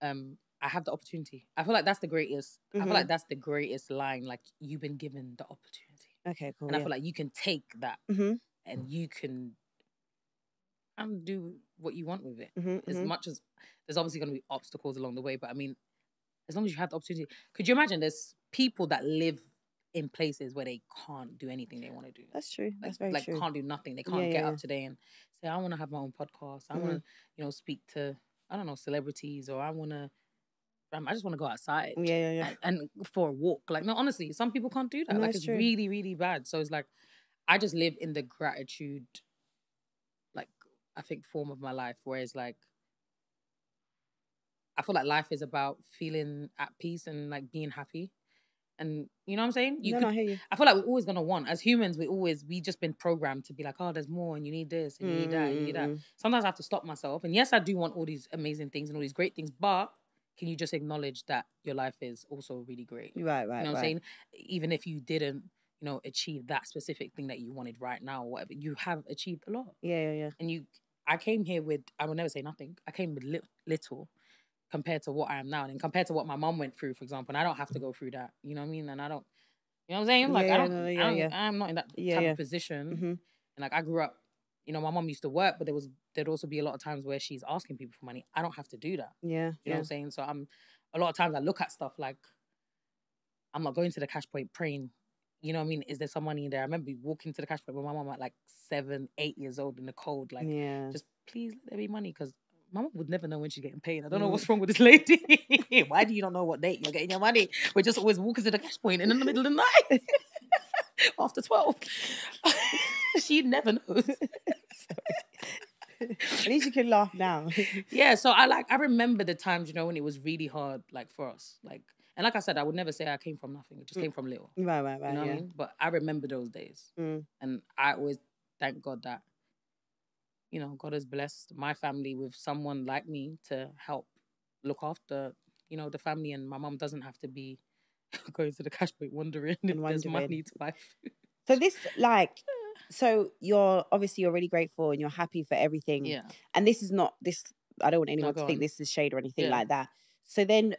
I have the opportunity. I feel like that's the greatest. I feel like that's the greatest line. Like, you've been given the opportunity. Okay, cool. And I feel like you can take that and you can do what you want with it. As much as there's obviously going to be obstacles along the way, but I mean, as long as you have the opportunity. Could you imagine there's people that live in places where they can't do anything they want to do? That's true. That's very true. Like, can't do nothing. They can't get up today and say, I want to have my own podcast. I want to, speak to, I don't know, celebrities, or I just want to go outside. And for a walk. Like, no, honestly, some people can't do that. No, like, it's really, really bad. So it's like, I just live in the gratitude, like, I think, form of my life, where it's like, I feel like life is about feeling at peace and like being happy. And you know what I'm saying? I hear you. I feel like we're always going to want, as humans, we just been programmed to be like, oh, there's more and you need this and you need that and you need that. Sometimes I have to stop myself. And yes, I do want all these amazing things and all these great things, but can you just acknowledge that your life is also really great? Right. You know what I'm saying? Even if you didn't, achieve that specific thing that you wanted right now or whatever, you have achieved a lot. Yeah. And I came here with, I will never say nothing. I came with little compared to what I am now, and compared to what my mom went through, for example. And I don't have to go through that. You know what I mean? And I don't, you know what I'm saying? Like, I'm not in that type of position. And like, I grew up, my mom used to work, but there'd also be a lot of times where she's asking people for money. I don't have to do that. Yeah. You know what I'm saying? So a lot of times I look at stuff like, I'm not going to the cash point praying, you know what I mean? Is there some money in there? I remember walking to the cash point with my mom at like 7, 8 years old in the cold. Like, just please let there be money, because my mom would never know when she's getting paid. I don't know what's wrong with this lady. Why do you not know what date you're getting your money? We're just always walking to the cash point in the middle of the night. After 12. She never knows. At least you can laugh now. Yeah, so I remember the times, when it was really hard, like, for us. Like, and like I said, I would never say I came from nothing. It just came from little. Right. You know what I mean? But I remember those days. And I always thank God that, God has blessed my family with someone like me to help look after, the family. And my mom doesn't have to be going to the cash point wondering if there's money to buy food. So this, like, so you're really grateful and you're happy for everything. Yeah. And this is not this. I don't want anyone to think this is shade or anything like that. So then,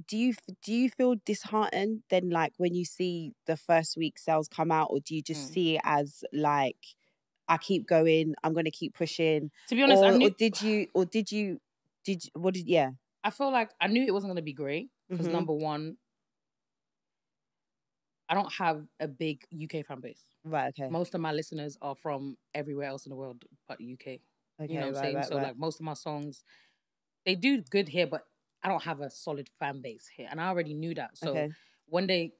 do you feel disheartened then, like, when you see the first week sales come out, or do you just see it as like, I keep going, I'm going to keep pushing? To be honest, I feel like I knew it wasn't going to be great because number one, I don't have a big UK fan base. Right, okay. Most of my listeners are from everywhere else in the world but UK. Okay, you know what I'm saying? So like, most of my songs, they do good here, but I don't have a solid fan base here. And I already knew that. So when they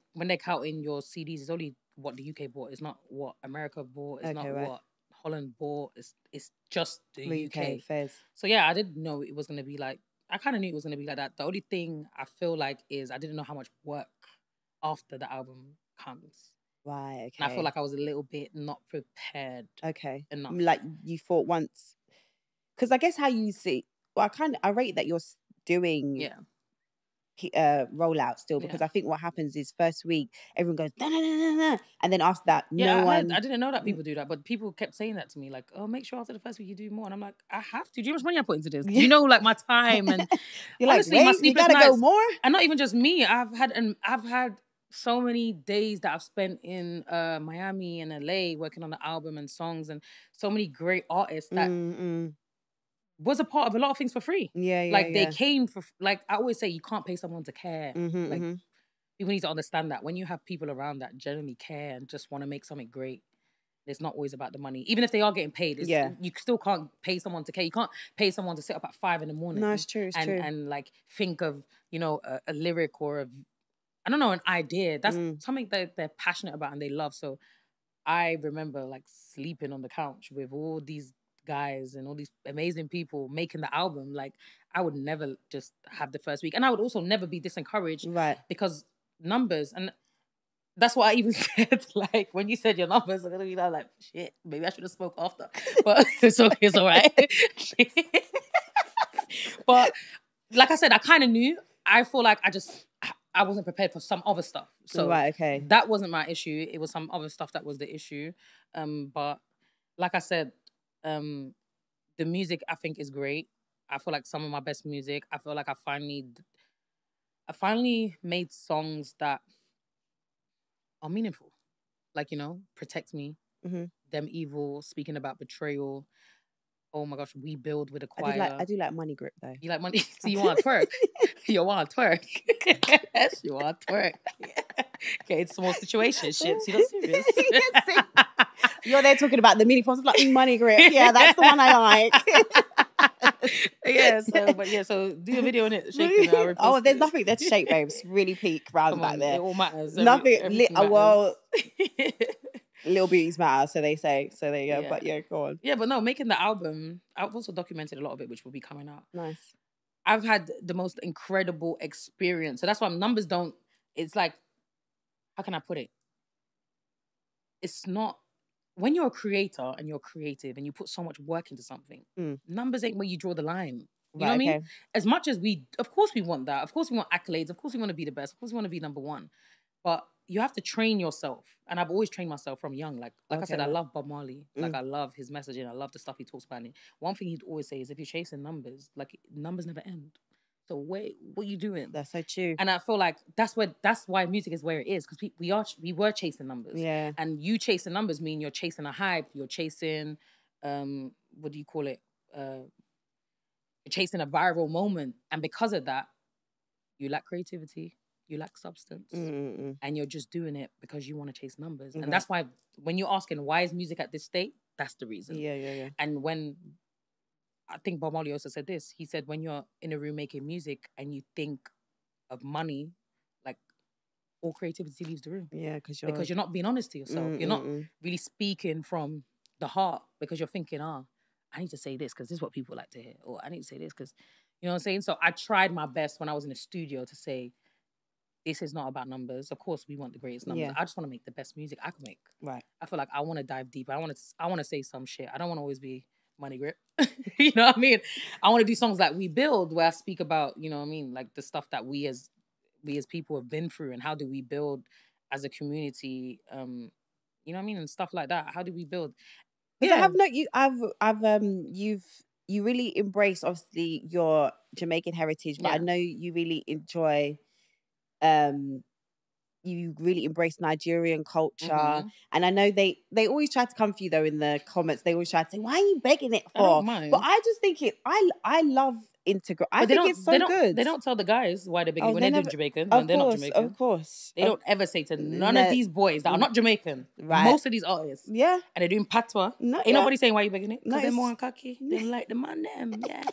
count in your CDs, it's only what the UK bought. It's not what America bought. It's not what Holland bought. It's just the UK. Fairs. So yeah, I didn't know it was gonna be like. I kind of knew it was gonna be like that. The only thing I feel like is I didn't know how much work after the album comes. Right. Okay. And I feel like I was a little bit not prepared. Okay. Enough. Like you thought once, because I guess how you see. Well, I rate that you're doing. Rollout still, because I think what happens is first week everyone goes da, da, da, da, da, and then after that I didn't know that people do that, but people kept saying that to me, like, oh, make sure after the first week you do more. And I'm like, I have to. Do you know how much money I put into this? You know, like my time, and you're honestly, like, my wait, you sleepless gotta nights, go more. And not even just me. I've had so many days that I've spent in Miami and LA working on the album and songs, and so many great artists that was a part of a lot of things for free. They came for, like I always say, you can't pay someone to care. People need to understand that when you have people around that genuinely care and just want to make something great, it's not always about the money. Even if they are getting paid, you still can't pay someone to care. You can't pay someone to sit up at 5 a.m. No, it's true. And like think of, you know, a lyric or I don't know, an idea. That's something that they're passionate about and they love. So I remember like sleeping on the couch with all these guys and all these amazing people making the album. Like I would never just have the first week, and I would also never be disencouraged, right? Because numbers, and that's what I even said. Like when you said your numbers are gonna be like shit, maybe I should have spoke after, but it's okay, it's all right. But like I said, I kind of knew. I feel like I wasn't prepared for some other stuff, so that wasn't my issue. It was some other stuff that was the issue. But like I said, the music I think is great. I feel like some of my best music. I feel like I finally made songs that are meaningful. Like, you know, Protect Me, Them Evil, speaking about betrayal. Oh my gosh, We Build with a Choir. I do like Money Grip though. You like Money? So you want to twerk? You want to twerk? Yes, you want to twerk. Okay, it's more situationships. You're not serious. You're there talking about the meaningful stuff like Money Grip. Yeah, that's the one I like. So do a video on it. Shaking there's nothing there to shake, babe. It's really peak round back there. It all matters. Nothing. Well, little beauties matter, so they say. So there you go. Yeah. But yeah, go on. Yeah, but no, making the album, I've also documented a lot of it, which will be coming out. Nice. I've had the most incredible experience. So that's why numbers don't. It's like, how can I put it? It's not. When you're a creator and you're creative and you put so much work into something, numbers ain't where you draw the line. You know what I mean? As much as of course we want that. Of course we want accolades. Of course we want to be the best. Of course we want to be number one. But you have to train yourself. And I've always trained myself from young. Like I said, I love Bob Marley. Like I love his messaging. I love the stuff he talks about. And one thing he'd always say is if you're chasing numbers, like numbers never end. So wait, what are you doing? That's so true. And I feel like that's why music is where it is, because we were chasing numbers. Yeah. And you chasing numbers mean you're chasing a hype. You're chasing what do you call it? You're chasing a viral moment, and because of that, you lack creativity. You lack substance, and you're just doing it because you want to chase numbers. And that's why when you're asking why is music at this state, that's the reason. Yeah. And when I think Bob Marley also said this. He said, when you're in a room making music and you think of money, like all creativity leaves the room. Yeah, because you're not being honest to yourself. You're not really speaking from the heart, because you're thinking, I need to say this because this is what people like to hear. Or I need to say this because, you know what I'm saying? So I tried my best when I was in the studio to say, this is not about numbers. Of course, we want the greatest numbers. Yeah. I just want to make the best music I can make. Right. I feel like I want to dive deeper. I want to say some shit. I don't want to always be Money Grip. You know what I mean? I want to do songs like We Build, where I speak about, you know what I mean, like the stuff that we as people have been through, and how do we build as a community, you know what I mean, and stuff like that. How do we build? Because you really embrace obviously your Jamaican heritage, but I know you really enjoy you really embrace Nigerian culture. And I know they always try to come for you though in the comments. They always try to say, why are you begging it for? I don't mind. But I just think I love integrate. I think it's so good. They don't tell the guys why they're biggie when they're doing Jamaican, when they're not Jamaican. Of course. They don't ever say to none of these boys that are not Jamaican, most of these artists. Yeah. And they're doing patois. Ain't nobody saying why you begging it. Because they're more cocky. They don't like the man them. Yeah.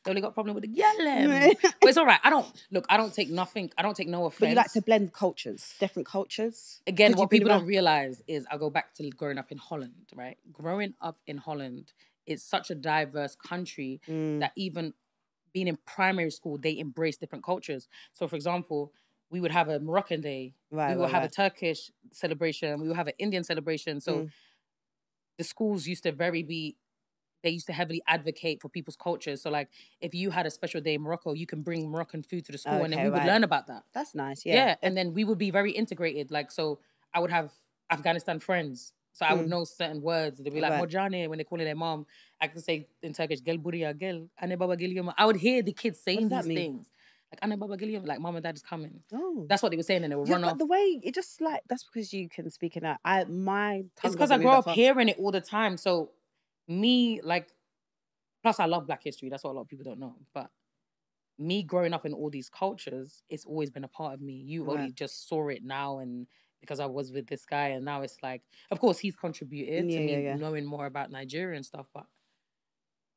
They only got a problem with the yellow. But it's all right. I don't take nothing. I don't take no offense. But you like to blend cultures, different cultures. Again, what people don't realize is I go back to growing up in Holland, right? Growing up in Holland, it's such a diverse country that even being in primary school, they embrace different cultures. So, for example, we would have a Moroccan day. We would have a Turkish celebration. We would have an Indian celebration. So the schools used to they used to heavily advocate for people's cultures. So, like, if you had a special day in Morocco, you can bring Moroccan food to the school and then we would learn about that. That's nice, Yeah, and then we would be very integrated. Like, so I would have Afghanistan friends. So I would know certain words. They'd be like, Mojane, when they're calling their mom. I can say in Turkish, Gel Buria, Gel, Anne Baba Gelium. I would hear the kids saying these things. Like, Anne Baba Gelium, like, mom and dad is coming. Oh. That's what they were saying, and they would run off. The way, it just like, that's because you can speak in that. It's because I grew up hearing it all the time. So me, like, plus I love Black history. That's what a lot of people don't know. But me growing up in all these cultures, it's always been a part of me. You only just saw it now and because I was with this guy, and now it's like, of course, he's contributed to me knowing more about Nigeria and stuff, but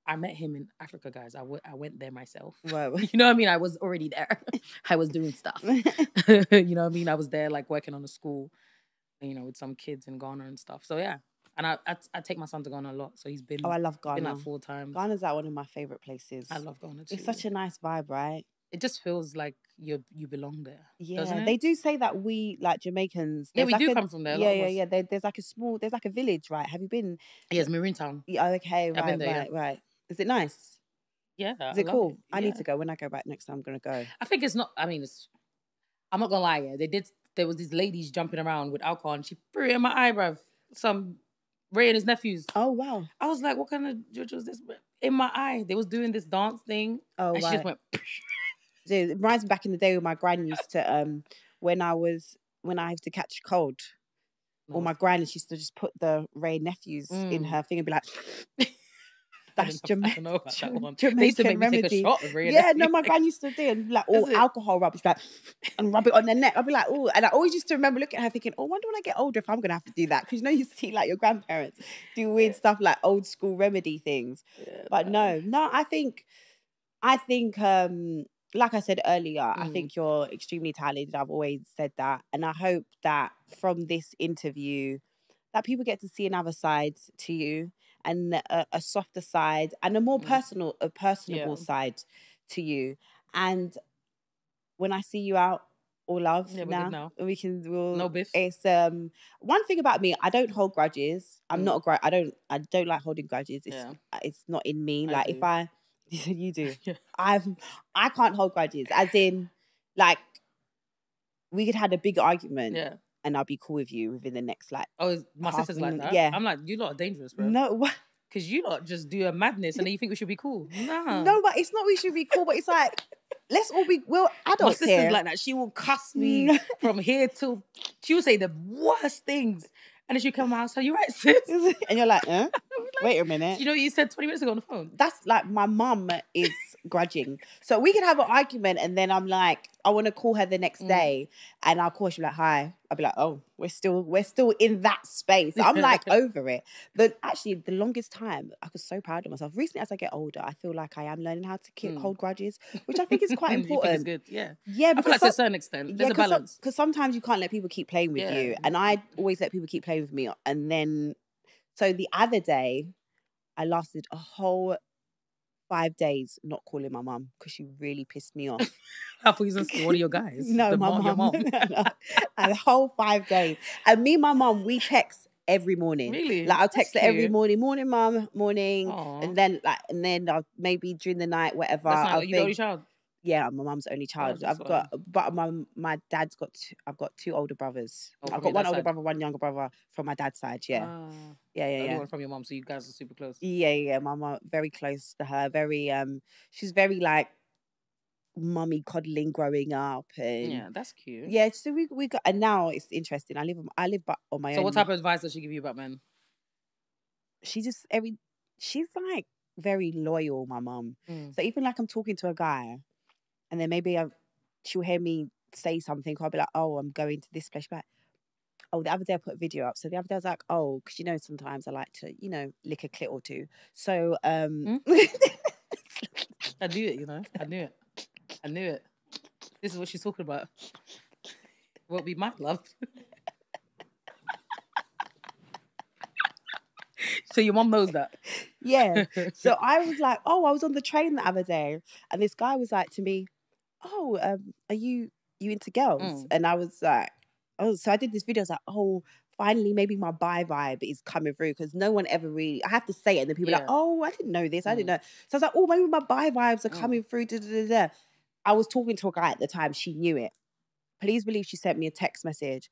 I met him in Africa, guys. I went there myself. Wow. You know what I mean? I was already there. I was doing stuff. You know what I mean? I was there, like, working on a school, you know, with some kids in Ghana and stuff. So, yeah. And I take my son to Ghana a lot. So he's been... Oh, I love Ghana. Been like 4 times. Ghana's like one of my favourite places. I love Ghana too. It's such a nice vibe, right? It just feels like you belong there. Yeah, doesn't it? They do say that we, like, Jamaicans... Yeah, we do come from there. Yeah. There's like a village, right? Have you been... Yes, Marine Town. Yeah, okay, right, I've been there, right. Is it nice? Yeah. Is it cool? I need to go. When I go back next time, I'm going to go. I think it's not... I mean, I'm not going to lie, yeah. There was these ladies jumping around with alcohol, and she threw it in my eye, bruv. Some... Ray and his nephews. Oh, wow. I was like, what kind of judge was this? In my eye. They was doing this dance thing. Oh, and she just went... It reminds me back in the day when my gran used to, when I had to catch a cold, or my gran, she used to just put the Ray nephews in her thing and be like, that's Jamaican. I don't know about that one. Jamaican they used to make remedy. Me take a shot of Ray no, my gran used to do it, like all alcohol rub. She's like, and rub it on their neck. I'd be like, oh, and I always used to remember looking at her thinking, oh, I wonder when I get older if I'm gonna have to do that, because you know you see like your grandparents do weird stuff like old school remedy things. Yeah, but no, I think. Like I said earlier, I think you're extremely talented. I've always said that. And I hope that from this interview, that people get to see another side to you, and a softer side, and a more personable side to you. And when I see you out, all love now. We'll no biff. It's one thing about me, I don't hold grudges. I don't like holding grudges. It's not in me. Like if I... You do. Yeah. I can't hold grudges. As in, like, we could have a big argument, and I'll be cool with you within the next, like... Oh, my sister's like that? Yeah. I'm like, you lot are dangerous, bro. No, what? Because you lot just do a madness, and then you think we should be cool. Nah. No, but it's not we should be cool, but it's like, we're adults. My sister's like that. She will cuss me from here till... She will say the worst things. And then she come out, so you right, sis? And you're like, eh? Wait a minute. You know what you said 20 minutes ago on the phone? That's like, my mum is grudging. So we can have an argument, and then I'm like, I want to call her the next day, and I'll call her, she'll be like, hi. I'll be like, oh, we're still in that space. I'm like over it. But actually, the longest time, I was so proud of myself. Recently, as I get older, I feel like I am learning how to hold grudges, which I think is quite important. You think it's good, yeah. Yeah, because I feel like to a certain extent, there's a balance. Because sometimes you can't let people keep playing with you. And I always let people keep playing with me. And then, so the other day, I lasted a whole 5 days not calling my mum because she really pissed me off. I thought you was one of your guys. No, my mum. Your mum. No. A whole 5 days. And me and my mum, we text every morning. Really? Like, I'll text her every morning. Morning, mum. Morning. Aww. And then I'll maybe during the night, whatever. That's not your only child? Yeah, my mum's only child. But my dad's got I've got 2 older brothers. I've got one older brother, one younger brother from my dad's side. Yeah, yeah. One from your mum, so you guys are super close. Yeah. My mum, very close to her. Very she's very like mummy coddling growing up, and yeah, that's cute. Yeah, so we got, and now it's interesting. I live but on my own. So what type of advice does she give you about men? She's like, very loyal, my mum. So even like I'm talking to a guy and then maybe she'll hear me say something, I'll be like, oh, I'm going to this place. She'll be like, oh, the other day I put a video up. So the other day I was like, oh, because you know, sometimes I like to, you know, lick a clit or two. So I knew it, you know. I knew it. This is what she's talking about. Won't be my love. So your mum knows that. Yeah. So I was like, oh, I was on the train the other day and this guy was like to me, oh, are you into girls? And I was like, oh, so I did this video. I was like, oh, finally, maybe my bi vibe is coming through because no one ever really, I have to say it. And then people are like, oh, I didn't know this. I didn't know. So I was like, oh, maybe my bi vibes are coming through. Da, da, da, da. I was talking to a guy at the time. She knew it. Please believe she sent me a text message.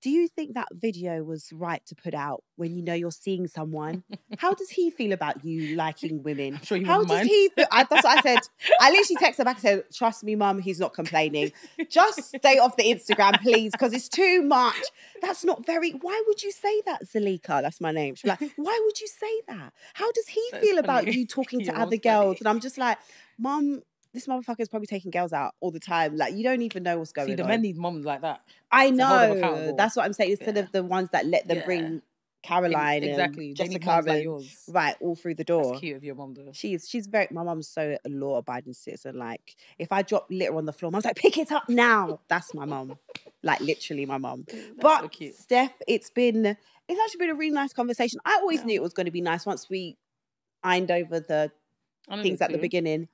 Do you think that video was right to put out when you know you're seeing someone? How does he feel about you liking women? I'm sure you How wouldn't does mind. he feel? That's what I said. I literally texted her back and said, trust me, mum, he's not complaining. Just stay off the Instagram, please, because it's too much. That's not very... Why would you say that, Zalika? That's my name. She's like, why would you say that? How does he feel about you talking to other girls? And I'm just like, mum... This motherfucker's probably taking girls out all the time. Like, you don't even know what's going on. See, the men need mums like that. I know. That's what I'm saying. Instead of the ones that let them bring Caroline exactly. and Jessica like yours. Right, all through the door. That's cute of your mum, though. She's very... My mum's so a law-abiding citizen. Like, if I drop litter on the floor, mum's like, pick it up now. That's my mum. Like, literally my mum. But, so cute. Steff, it's actually been a really nice conversation. I always knew it was going to be nice once we ironed over the things at the beginning.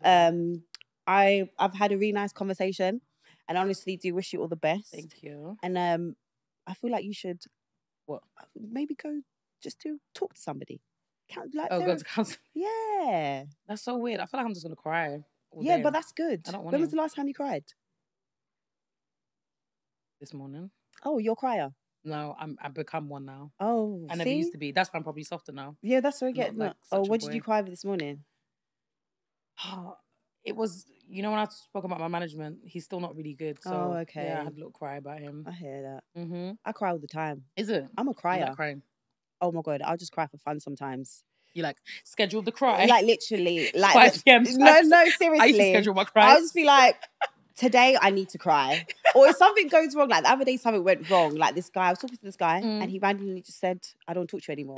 I've had a really nice conversation and honestly do wish you all the best. Thank you. And I feel like you should maybe go just to talk to somebody. Go to counseling. Yeah. That's so weird. I feel like I'm just gonna cry. Yeah, but that's good. I don't want When was the last time you cried? This morning. Oh, you're a crier. No, I've become one now. Oh, I never used to be. That's why I'm probably softer now. Yeah, that's what I get. What did you cry over this morning? It was, you know, when I spoke about my management, he's still not really good. So, okay. Yeah, I had a little cry about him. I hear that. I cry all the time. Is it? I'm a crier. You like crying? Oh my God, I'll just cry for fun sometimes. You like schedule the cry? Like literally. Like 5 p.m. No, seriously. I used to schedule my cries. I'll just be like, today I need to cry. Or if something goes wrong, like the other day something went wrong, like this guy, I was talking to this guy and he randomly just said, I don't talk to you anymore.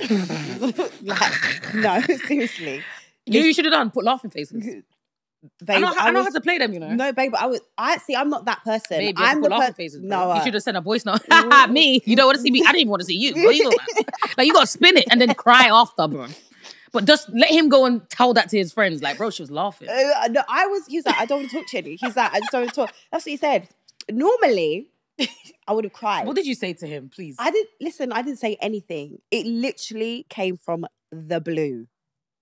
Like, no, seriously. You should have done, put laughing faces. Babe, I know how to play them, you know. No, babe, but I'm not that person. Babe, I'm the laughing faces. No, you should have sent a voice note. Me, you don't want to see me. I didn't even want to see you. What you like, you got to spin it and then cry after, bro. But just let him go and tell that to his friends. Like, bro, she was laughing. No, he was like, I don't want to talk to you. He's like, I just don't want to talk. That's what he said. Normally, I would have cried. What did you say to him, please? I didn't say anything. It literally came from the blue.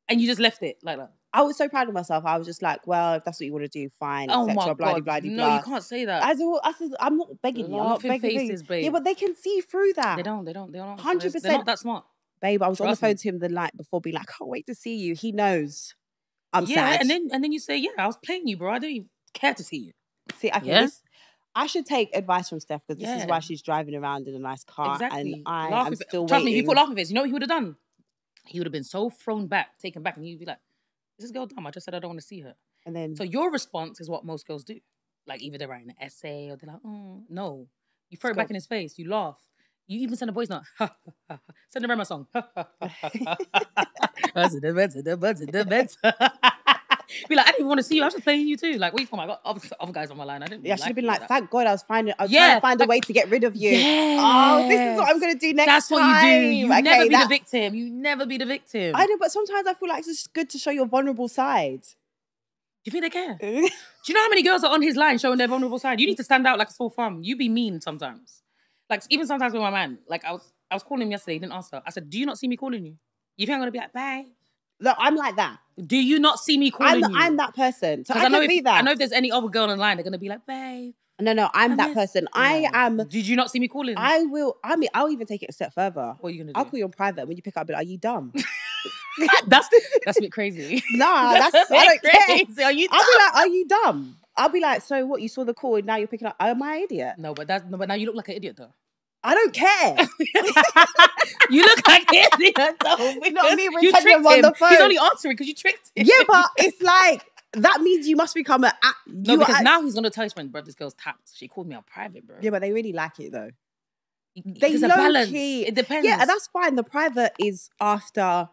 And you just left it like that? I was so proud of myself. I was just like, well, if that's what you want to do, fine. Oh my God. Blah. No, you can't say that. I said, I'm not begging you. I'm not begging faces, babe. Yeah, but they can see through that. They don't. 100%. They're not that smart. Babe, I was on the phone to him the night before, being like, I can't wait to see you. He knows I'm sad. And then you say, yeah, I was playing you, bro. I didn't even care to see you. See, okay, I should take advice from Steff because this is why she's driving around in a nice car. Exactly. And I'm still waiting. Trust me, if you put laughing face, you know what he would have done? He would have been so taken back, and you'd be like, is this girl dumb? I just said I don't want to see her. And then... So your response is what most girls do. Like, either they're writing an essay or they're like, oh, no. You throw it back in his face. You laugh. You even send a voice note. Send a Rema song. Be like, I didn't even want to see you. I was just playing you too. Like, where you from? I got other guys on my line. I didn't. Yeah, I should have been like, thank God I was trying to find a way to get rid of you. Yes. Oh, this is what I'm going to do next time. That's what you do. You never be the victim. You never be the victim. I know, but sometimes I feel like it's just good to show your vulnerable side. Do you think they care? Do you know how many girls are on his line showing their vulnerable side? You need to stand out like a sore thumb. You be mean sometimes. Like, even sometimes with my man. Like, I was calling him yesterday. He didn't answer. I said, do you not see me calling you? You think I'm going to be like, bye? No, I'm like that. Do you not see me calling you? I'm that person. So I know be that. I know if there's any other girl online, they're going to be like, babe. No, I'm that person. I am. Did you not see me calling? I'll even take it a step further. What are you going to do? I'll call you on private. When you pick up, I'll be like, are you dumb? That's a bit crazy. Nah, I don't crazy. Care. I'll be like, are you dumb? I'll be like, so what? You saw the call and now you're picking up. Am I an idiot? No, but now you look like an idiot though. I don't care. You look like an idiot, though. You know what I mean? You Pretend tricked you're on him. the phone. He's only answering because you tricked him. Yeah, but it's like, that means you must become a... No, because now he's going to tell his friend, bro, this girl's tapped. She called me on private, bro. Yeah, but they really like it, though. There's a balance. It depends. Yeah, and that's fine. The private is after...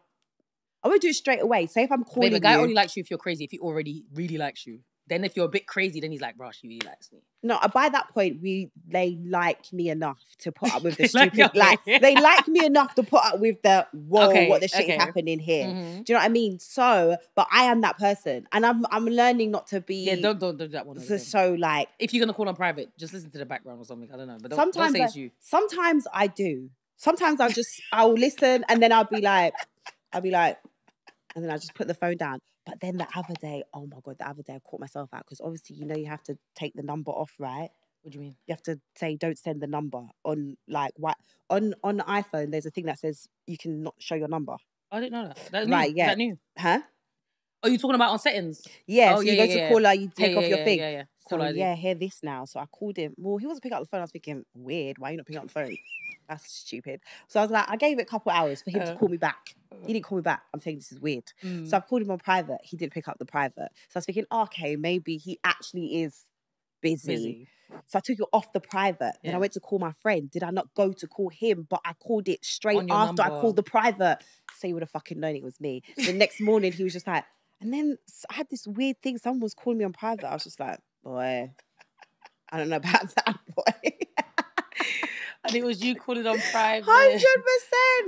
I won't do it straight away. Say if I'm calling you... The guy only likes you if you're crazy, if he already really likes you. Then if you're a bit crazy, then he's like, bro, she really likes me. No, by that point, they like me enough to put up with the stupid... they like me enough to put up with the, whoa, what the shit is happening here. Do you know what I mean? So, but I am that person. And I'm learning not to be... Yeah, don't do that one. So like... If you're going to call on private, just listen to the background or something. I don't know. But don't say it's you. Sometimes I do. Sometimes I'll listen and then I'll be like... And then I just put the phone down. But then the other day, oh my God, I caught myself out because obviously, you know, you have to take the number off, right? What do you mean? You have to say, don't send the number on like what on the iPhone. There's a thing that says you can not show your number. I didn't know that. That's right? new. Yeah. Is that new? Huh? Are you talking about on settings? Yeah. So you go to caller, you take off your thing. Yeah. So hear this now. So I called him. Well, he wasn't picking up the phone. I was thinking, weird. Why are you not picking up the phone? That's stupid. So I was like, I gave it a couple hours for him to call me back. He didn't call me back. I'm thinking this is weird. So I called him on private. He didn't pick up the private. So I was thinking, okay, maybe he actually is busy. So I took it off the private. Then I went to call my friend. Did I not go to call him? But I called it straight after I called the private. So you would have fucking known it was me. The next morning, he was just like, and then I had this weird thing. Someone was calling me on private. I was just like, boy, I don't know about that, boy. And it was you calling on private. 100%.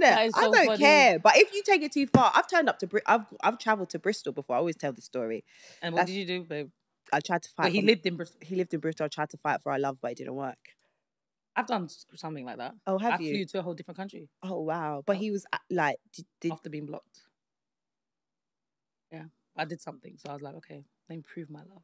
I don't care. But if you take it too far, I've turned up to I've travelled to Bristol before. I always tell the story. And what did you do, babe? I tried to fight. But he lived in Bristol. He lived in Bristol. I tried to fight for our love, but it didn't work. I've done something like that. Oh, have you? I flew to a whole different country. Oh, wow. But he was like... After being blocked. Yeah. I did something. So I was like, okay, let me prove my love.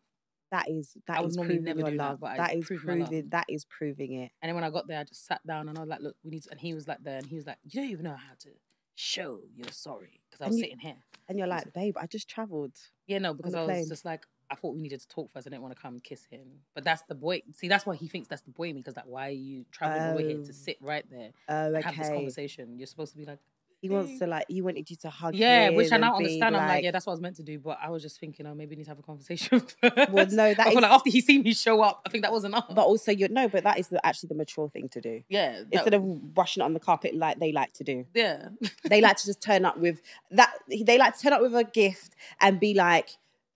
That is proving your love. That is proving it. And then when I got there, I just sat down and I was like, look, we need to... And he was like there and he was like, you don't even know how to show you're sorry. Because I was sitting here. And you're like, babe, I just travelled. Yeah, no, because I was just like, I thought we needed to talk first. I didn't want to come and kiss him. But that's the boy. See, that's why he thinks that's the boy me. Because like, why are you travelling all the way here to sit right there and have this conversation? You're supposed to be like... He wants to like, he wanted you to hug him. Yeah, which I now understand. I'm like, yeah, that's what I was meant to do. But I was just thinking, oh, maybe we need to have a conversation first. Well, no, I feel like after he seen me show up, I think that was enough. But also, but that is actually the mature thing to do. Yeah. Instead of brushing it on the carpet like they like to do. Yeah. They like to just turn up with that. They like to turn up with a gift and be like,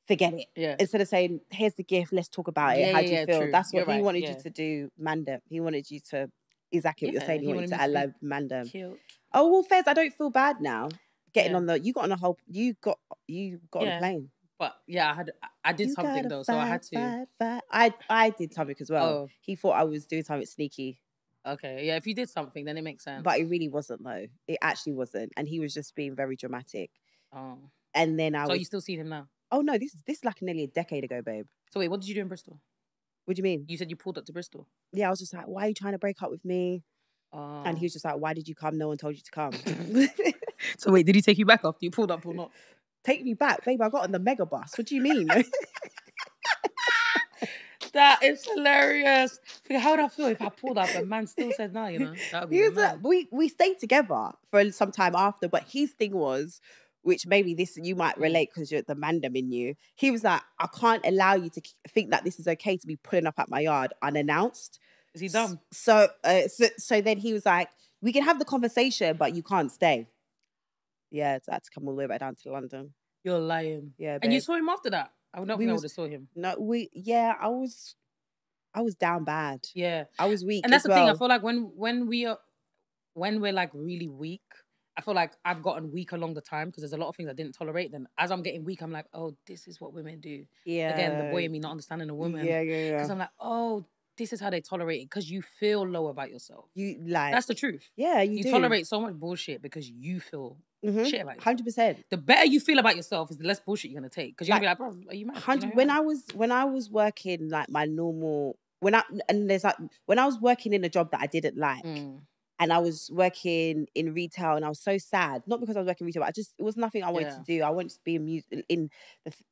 forget it. Yeah. Instead of saying, here's the gift, let's talk about it. How do you feel? True. That's what he wanted you to do, Mandem. He wanted you to, exactly what you're saying. He wanted you to allow Mandem. Cute. Oh, well, Fez, I don't feel bad now. Getting on you got on on a plane. But yeah, I did something though, so I had to. I did something as well. Oh. He thought I was doing something sneaky. Okay, yeah, if you did something, then it makes sense. But it really wasn't though. It actually wasn't, and he was just being very dramatic. Oh. And then So you still see him now? Oh no, this is like nearly a decade ago, babe. So wait, what did you do in Bristol? What do you mean? You said you pulled up to Bristol. Yeah, I was just like, why are you trying to break up with me? And he was just like, why did you come? No one told you to come. So wait, did he take you back after you pulled up or not? Take me back? Babe, I got on the mega bus. What do you mean? That is hilarious. How would I feel if I pulled up and man still said no, you know? That would be we stayed together for some time after, but his thing was, which maybe you might relate because you're the mandem in you. He was like, I can't allow you to think that this is okay to be pulling up at my yard unannounced. Is he dumb? So then he was like, we can have the conversation, but you can't stay. Yeah, so I had to come all the way back down to London. You're lying. Yeah, babe. And you saw him after that? I don't think I would have saw him. No, I was down bad. Yeah. I was weak. And that's the thing. I feel like when we're like really weak, I feel like I've gotten weak along the time because there's a lot of things I didn't tolerate. Then as I'm getting weak, I'm like, oh, this is what women do. Yeah. Again, the boy in me not understanding a woman. Yeah. Because I'm like, oh, this is how they tolerate it because you feel low about yourself. You like that's the truth. Yeah, you do. tolerate so much bullshit because you feel shit about yourself. 100%. The better you feel about yourself is the less bullshit you're gonna take because you're gonna be like, bro, are you mad? 100. When I was working like my normal when I was working in a job that I didn't like. And I was working in retail and I was so sad. Not because I was working in retail, but it was nothing I wanted to do. I wanted to be in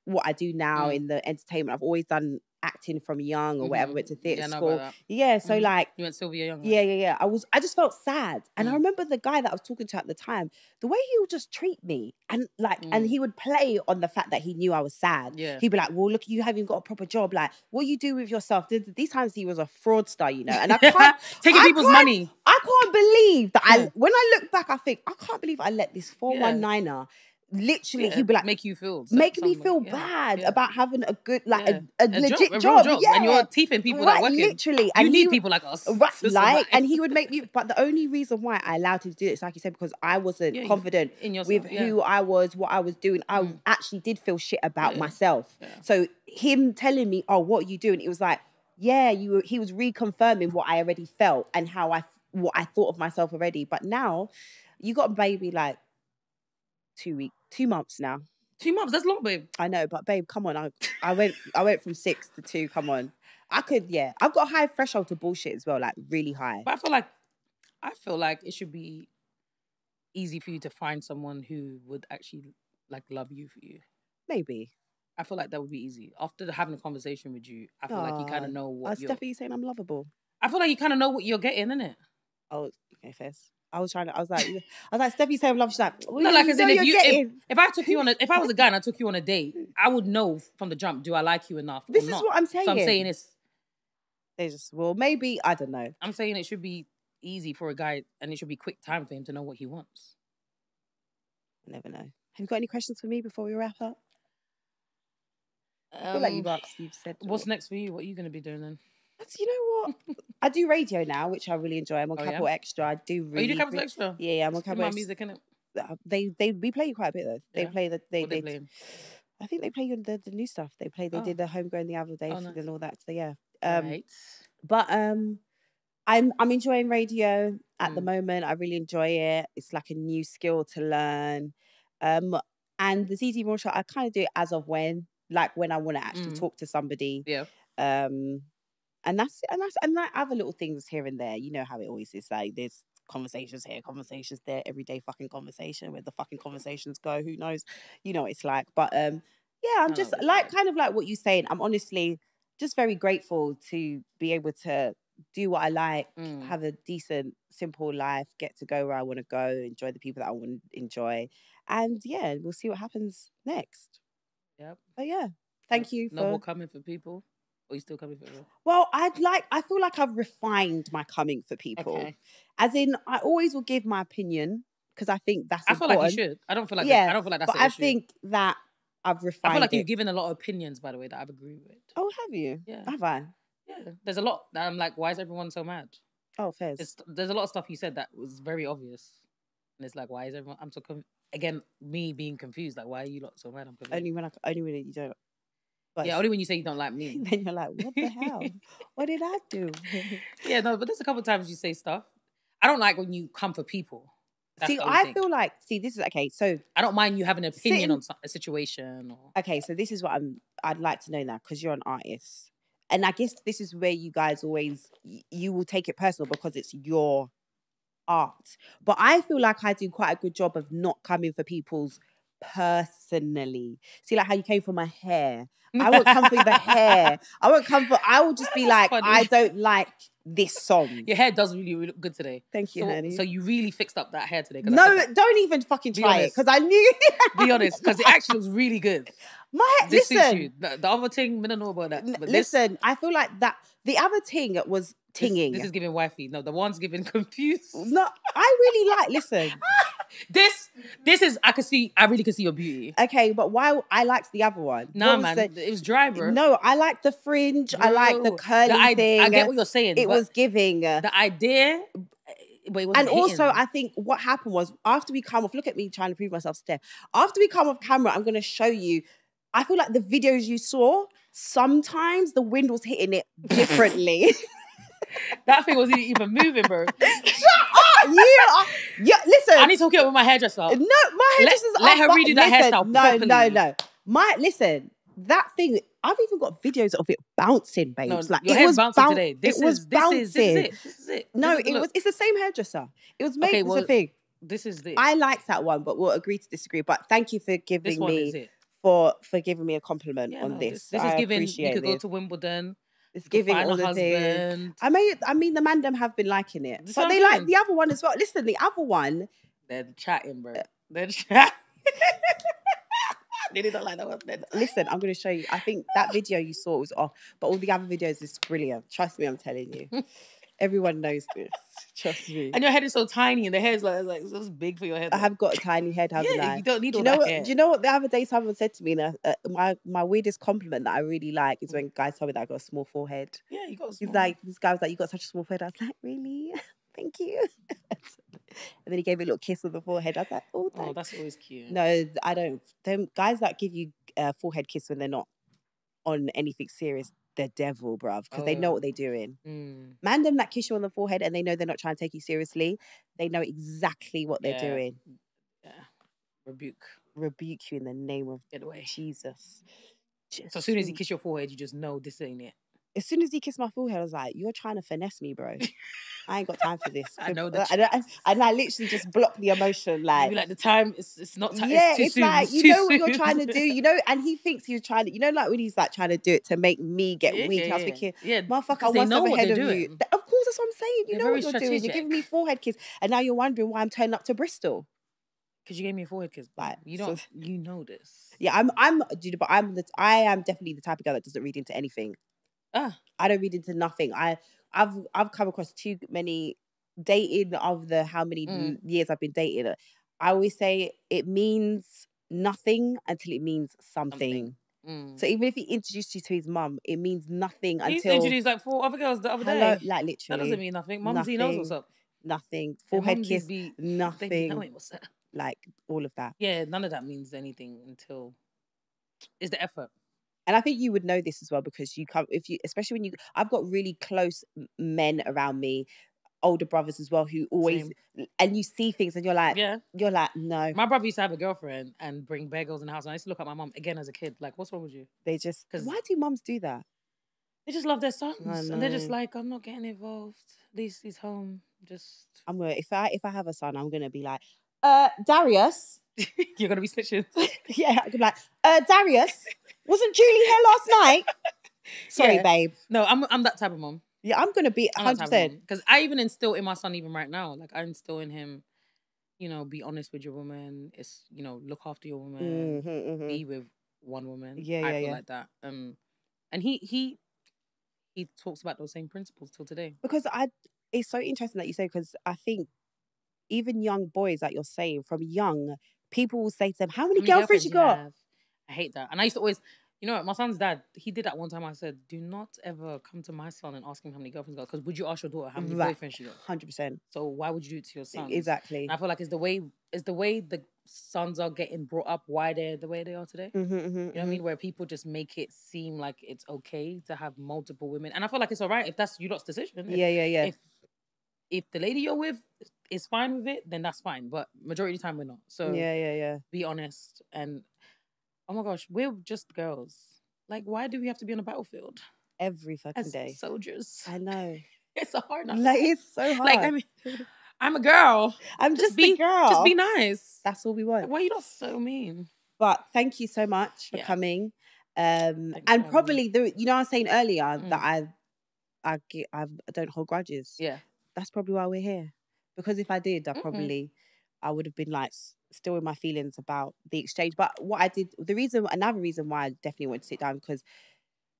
what I do now in the entertainment. I've always done acting from young or whatever, went to theatre school. That. Yeah, so like you went Sylvia Young. Right? Yeah. I just felt sad, and I remember the guy that I was talking to at the time, the way he would just treat me, and like, and he would play on the fact that he knew I was sad. Yeah, he'd be like, "Well, look, you haven't even got a proper job. Like, what you do with yourself?" These times he was a fraudster, you know, and I can't taking people's money. I can't believe that when I look back, I think I can't believe I let this 419er. Literally, he'd be like, make you feel me feel bad about having a good, like a legit job. Yeah. And you're teething people that work literally. And you need people like us. Right, and he would make me, but the only reason why I allowed him to do it is, like you said, because I wasn't confident with who I was, what I was doing. I actually did feel shit about myself. Yeah. So him telling me, "Oh, what are you doing?" It was like, he was reconfirming what I already felt and what I thought of myself already. But now, you got a baby like 2 months now. 2 months, that's long, babe. I know, but babe, come on. I went from 6 to 2, come on. I've got a high threshold to bullshit as well, like really high. But I feel like it should be easy for you to find someone who would actually like love you for you. Maybe. I feel like that would be easy. After having a conversation with you, I feel like you kind of know what you're... Steffi, you saying I'm lovable? I feel like you kind of know what you're getting, innit? Oh, okay, first. I was like, Steffi saying love. She's like, well, no, like as in if I took you on if I was a guy and I took you on a date, I would know from the jump, do I like you enough? This is what I'm saying. So I'm saying maybe, I don't know. I'm saying it should be easy for a guy and it should be quick time for him to know what he wants. I never know. Have you got any questions for me before we wrap up? I feel like you've said. What's next for you? What are you going to be doing then? You know what? I do radio now, which I really enjoy. I'm on Capital Extra. I do really. You do Capital Extra? Yeah, I'm on Capital Extra. Music, innit? We play quite a bit though. They play the they play. I think they play the new stuff. They did the Homegrown the other day and all that. So yeah. Right. But I'm enjoying radio at the moment. I really enjoy it. It's like a new skill to learn. And the Zeze Millz show, I kind of do it as of when I want to actually talk to somebody. Yeah. And like other little things here and there. You know how it always is. Like there's conversations here, conversations there, everyday fucking conversation. Where the fucking conversations go, who knows? You know what it's like. But yeah, I'm just like kind of like what you're saying. I'm honestly just very grateful to be able to do what I like, have a decent, simple life, get to go where I want to go, enjoy the people that I want to enjoy, and yeah, we'll see what happens next. Yep. But yeah, thank you. No more coming for people. Or are you still coming for people? Well, I feel like I've refined my coming for people. Okay. As in, I always will give my opinion because I think that's important. I feel like you should. I don't feel like that's but I think that I've refined. I feel like you've given a lot of opinions, by the way, that I've agreed with. Oh, have you? Yeah. Have I? Yeah. There's a lot that I'm like, why is everyone so mad? Oh, fair. There's a lot of stuff you said that was very obvious. And it's like, why is everyone... I'm so... Again, me being confused. Like, why are you lot so mad? I'm confused. Only when you don't... But only when you say you don't like me. Then you're like, what the hell? What did I do? Yeah, no, but there's a couple of times you say stuff. I don't like when you come for people. Feel like, this is, okay, so... I don't mind you having an opinion on a situation. Okay, so this is what I'd like to know now, because you're an artist. And I guess this is where you guys always... You will take it personal because it's your art. But I feel like I do quite a good job of not coming for people's personally. See, like how you came for my hair. I won't come for the hair. I will just be like, funny. I don't like this song. Your hair does really look good today. Thank you, honey. So you really fixed up that hair today. No, don't even fucking try it, because I knew. Be honest, because it actually looks really good. This suits you. The other thing, I don't know about that. But listen, I feel like that the other thing was tinging. This is giving wifey. No, the one's giving confused. No, I really like, listen. This is, I really can see your beauty. Okay, but why I liked the other one? No, man, it was dry, bro. No, I like the fringe. Bro, I like the curly thing. I get what you're saying. It was giving. The idea... But it wasn't and hitting. Also, I think what happened was, after we come off, look at me trying to prove myself, Steff. After we come off camera, I'm going to show you, I feel like the videos you saw, sometimes the wind was hitting it differently. That thing wasn't even moving, bro. Shut up! Yeah, listen. I need to hook it up with my hairdresser. No, my hairdresser's let her redo that hairstyle properly. No. Listen, that thing, I've even got videos of it bouncing, babes. No, like, your hair's bouncing today. This is bouncing. This is it. No, it's the same hairdresser. It was made for the thing. This is it. I liked that one, but we'll agree to disagree. But thank you for giving me for giving me a compliment on no, this. This is giving. You could go to Wimbledon. It's giving all the things. I mean, the man them have been liking it, but they like the other one as well. Listen, the other one, they're chatting, bro. They're chatting. They didn't like that one. Listen, I'm going to show you. I think that video you saw was off, but all the other videos is brilliant. Trust me, I'm telling you. Everyone knows this. Trust me. And your head is so tiny, and the hair is like so big for your head. I have got a tiny head, haven't I? You don't need all that hair. Do you know what the other day someone said to me? My weirdest compliment that I really like is when guys tell me that I got a small forehead. Yeah, you got a He's small like, this guy was like, you got such a small forehead. I was like, really? Thank you. And then he gave me a little kiss on the forehead. I was like, oh, thanks. Oh, that's always cute. No, I don't. Them guys that give you a forehead kiss when they're not on anything serious, they're devil, bruv, because they know what they're doing. Man, them that kiss you on the forehead and they know they're not trying to take you seriously, they know exactly what they're doing. Yeah. Rebuke you in the name of Jesus. So as soon as he kiss your forehead, you just know this ain't it. As soon as he kissed my forehead, I was like, you're trying to finesse me, bro. I ain't got time for this. I know that. And I literally just blocked the emotion. Like, the time, it's not time. Yeah, it's too soon. like, you know what you're trying to do, you know? And he thinks he was trying to, you know, like when he's like trying to do it to make me get weak. And I was thinking, motherfucker, I was ahead of you. Of course, that's what I'm saying. You know what you're doing. You're giving me forehead kiss. And now you're wondering why I'm turning up to Bristol. Because you gave me a forehead kiss. Like, you know this. Yeah, I am definitely the type of girl that doesn't read into anything. I don't read into nothing. I've come across too many dating of the how many years I've been dating. I always say it means nothing until it means something. So even if he introduced you to his mum, it means nothing until... He's introduced like 4 other girls the other day. Like literally. That doesn't mean nothing. Mumsy knows what's up. Nothing. Forehead kiss, nothing. They be knowing what's up. Like all of that. Yeah, none of that means anything until... It's the effort. And I think you would know this as well because especially when I've got really close men around me, older brothers as well, who always, and you see things and you're like, no. My brother used to have a girlfriend and bring bagels in the house. And I used to look at my mum again as a kid, like, what's wrong with you? They just, why do mums do that? They just love their sons. And they're just like, I'm not getting involved. He's home. I'm going to, if I have a son, I'm going to be like, Darius. You're going to be snitching. Yeah, I could be like, Darius, wasn't Julie here last night? Sorry, babe. No, I'm that type of mom. Yeah, I'm going to be 100%. Because I even instill in my son even right now. Like, I instill in him, be honest with your woman. It's, look after your woman. Be with one woman. Yeah, I feel like that. And he talks about those same principles till today. Because it's so interesting that you say, because I think even young boys, like you're saying, from young, people will say to them, how many girlfriends you got? I hate that. And I used to always, my son's dad, he did that one time. I said, do not ever come to my son and ask him how many girlfriends he got. Because would you ask your daughter how many boyfriends she got? 100%. So why would you do it to your son? Exactly. And I feel like it's the way the sons are getting brought up, why they're the way they are today. You know what I mean? Where people just make it seem like it's okay to have multiple women. And I feel like it's all right if that's your lot's decision. If the lady you're with is fine with it, then that's fine. But majority of the time, we're not. So be honest. And oh my gosh, we're just girls. Like, why do we have to be on a battlefield? Every fucking day. Soldiers. I know. It's a hard enough. Like, it's so hard. Like, I mean, I'm a girl. I'm just a girl. Just be nice. That's all we want. Like, why are you not so mean? But thank you so much for coming. And probably, I was saying earlier that I don't hold grudges. Yeah. That's probably why we're here. Because if I did, I would have been like still in my feelings about the exchange. But what I did, another reason why I definitely wanted to sit down, because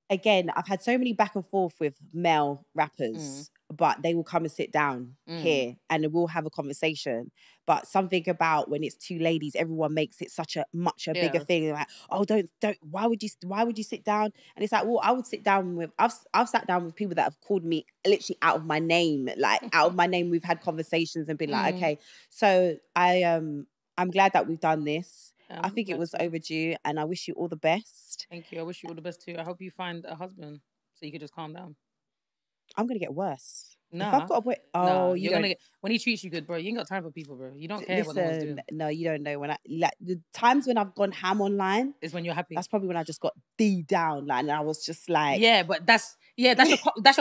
again, I've had so many back and forth with male rappers, but they will come and sit down here and we'll have a conversation. But something about when it's two ladies, everyone makes it such a bigger thing. They're like, oh, don't, why would you sit down? And it's like, well, I would sit down with, I've sat down with people that have called me literally out of my name, like out of my name. We've had conversations and been like, okay. So I'm glad that we've done this. I think it was overdue and I wish you all the best. Thank you. I wish you all the best too. I hope you find a husband so you could just calm down. I'm going to get worse. No. If I've got a boy... Oh, you're going to get... When he treats you good, bro, you ain't got time for people, bro. You don't care what no one's doing. No, you don't know. The times when I've gone ham online... Is when you're happy. That's probably when I just got D down. Like, and I was just like... Yeah, but that's your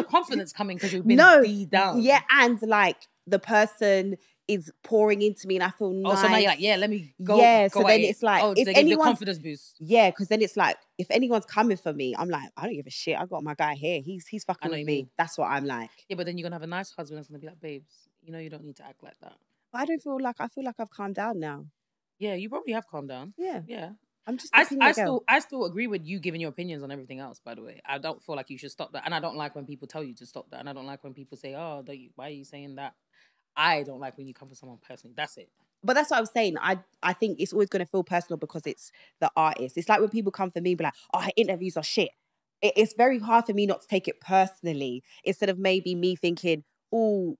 confidence coming because you've been D down. Yeah, and like the person is pouring into me and I feel nice. Oh, so now you're like, yeah, let me go. Yeah, go so then it's like, if they give the confidence boost. Yeah, because then it's like, if anyone's coming for me, I'm like, I don't give a shit. I got my guy here. He's fucking with me. That's what I'm like. Yeah, but then you're gonna have a nice husband that's gonna be like, babes, you know, you don't need to act like that. I feel like I've calmed down now. Yeah, you probably have calmed down. Yeah. Yeah. I'm just I still agree with you giving your opinions on everything else, by the way. I don't feel like you should stop that. And I don't like when people tell you to stop that. And I don't like when people say, oh, why are you saying that? I don't like when you come for someone personally. That's it. But that's what I'm saying. I think it's always going to feel personal because it's the artist. It's like when people come for me and be like, oh, her interviews are shit. It's very hard for me not to take it personally, instead of maybe me thinking, oh,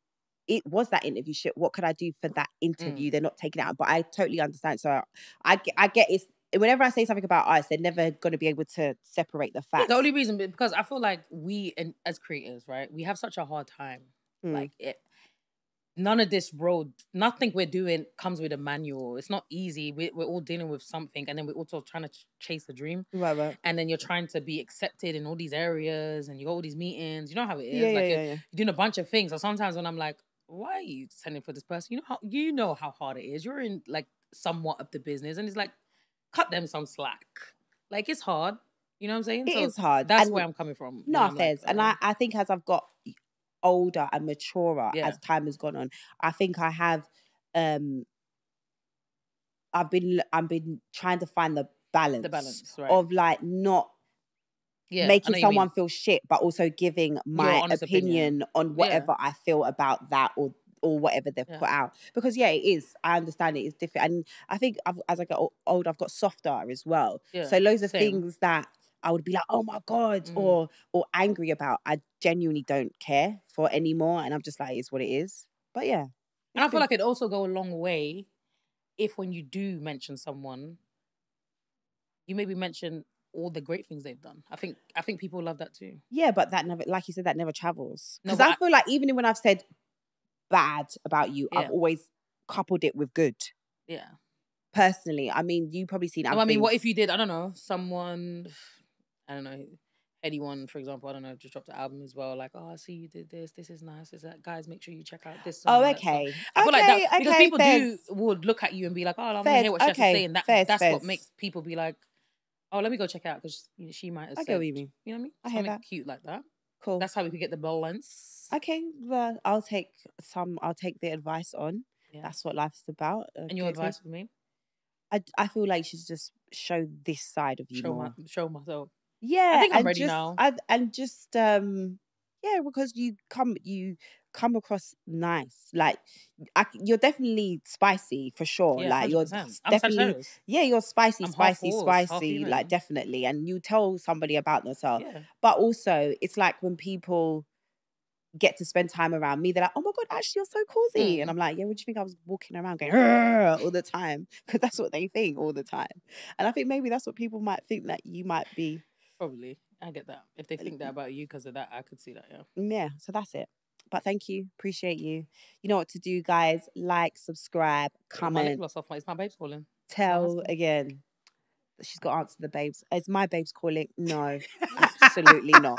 it was that interview shit. What could I do for that interview? They're not taking it out. But I totally understand. So I get it's, whenever I say something about artists, they're never going to be able to separate the facts. Yeah, the only reason, because I feel like we, as creators, right, we have such a hard time. Like, none of this road, nothing we're doing comes with a manual. It's not easy. We're all dealing with something, and then we're also trying to chase a dream. Right. And then you're trying to be accepted in all these areas, and you got all these meetings. You know how it is. You're doing a bunch of things. So sometimes when I'm like, why are you sending for this person? You know how hard it is. You're in like somewhat of the business, and it's like, cut them some slack. Like, it's hard. You know what I'm saying? It is hard. That's where I'm coming from. No, Fez. And I think as I've got older and maturer as time has gone on, I think I have I've been trying to find the balance right, of like not making someone feel shit, but also giving my opinion on whatever I feel about that or whatever they've put out. Because it is, I understand it is different. And I think as I get older, I've got softer as well. So loads of things that I would be like, oh my God, or angry about, I genuinely don't care for anymore. And I'm just like, it's what it is. But yeah. And I feel like it'd also go a long way if when you do mention someone, you maybe mention all the great things they've done. I think people love that too. Yeah, but that never, like you said, that never travels. Because I feel like even when I've said bad about you, I've always coupled it with good. Yeah. Personally, I mean, you probably seen. No, I mean, what if you did? I don't know, someone. I don't know. Anyone, for example, I don't know, just dropped an album as well. Like, oh, I see you did this. This is nice. Is that, guys? Make sure you check out this song. Oh, okay. I feel like that because people would look at you and be like, oh, I'm gonna hear what she has to say, and that's what makes people be like, oh, let me go check it out because she might have said. What you mean. You know what I mean? I hear that. Cute like that. Cool. That's how we could get the balance. Okay, well, I'll take the advice on. Yeah. That's what life's about. And your advice for me? I feel like you should just show this side of you more. Show myself. Yeah, I think I'm ready now. Because you come across nice. Like you're definitely spicy for sure. Yeah, like 100%. You're definitely you're spicy, like definitely. And you tell somebody about themselves. Yeah. But also, it's like when people get to spend time around me, they're like, oh my God, actually, you're so cozy. And I'm like, yeah, what do you think I was walking around going all the time? Because that's what they think all the time. And I think maybe that's what people might think that you might be. Probably. I get that. If they think that about you because of that, I could see that, yeah. Yeah, so that's it. But thank you. Appreciate you. You know what to do, guys. Like, subscribe, comment. It's my babes calling. Tell again. She's got to answer the babes. Is my babes calling? No, absolutely not.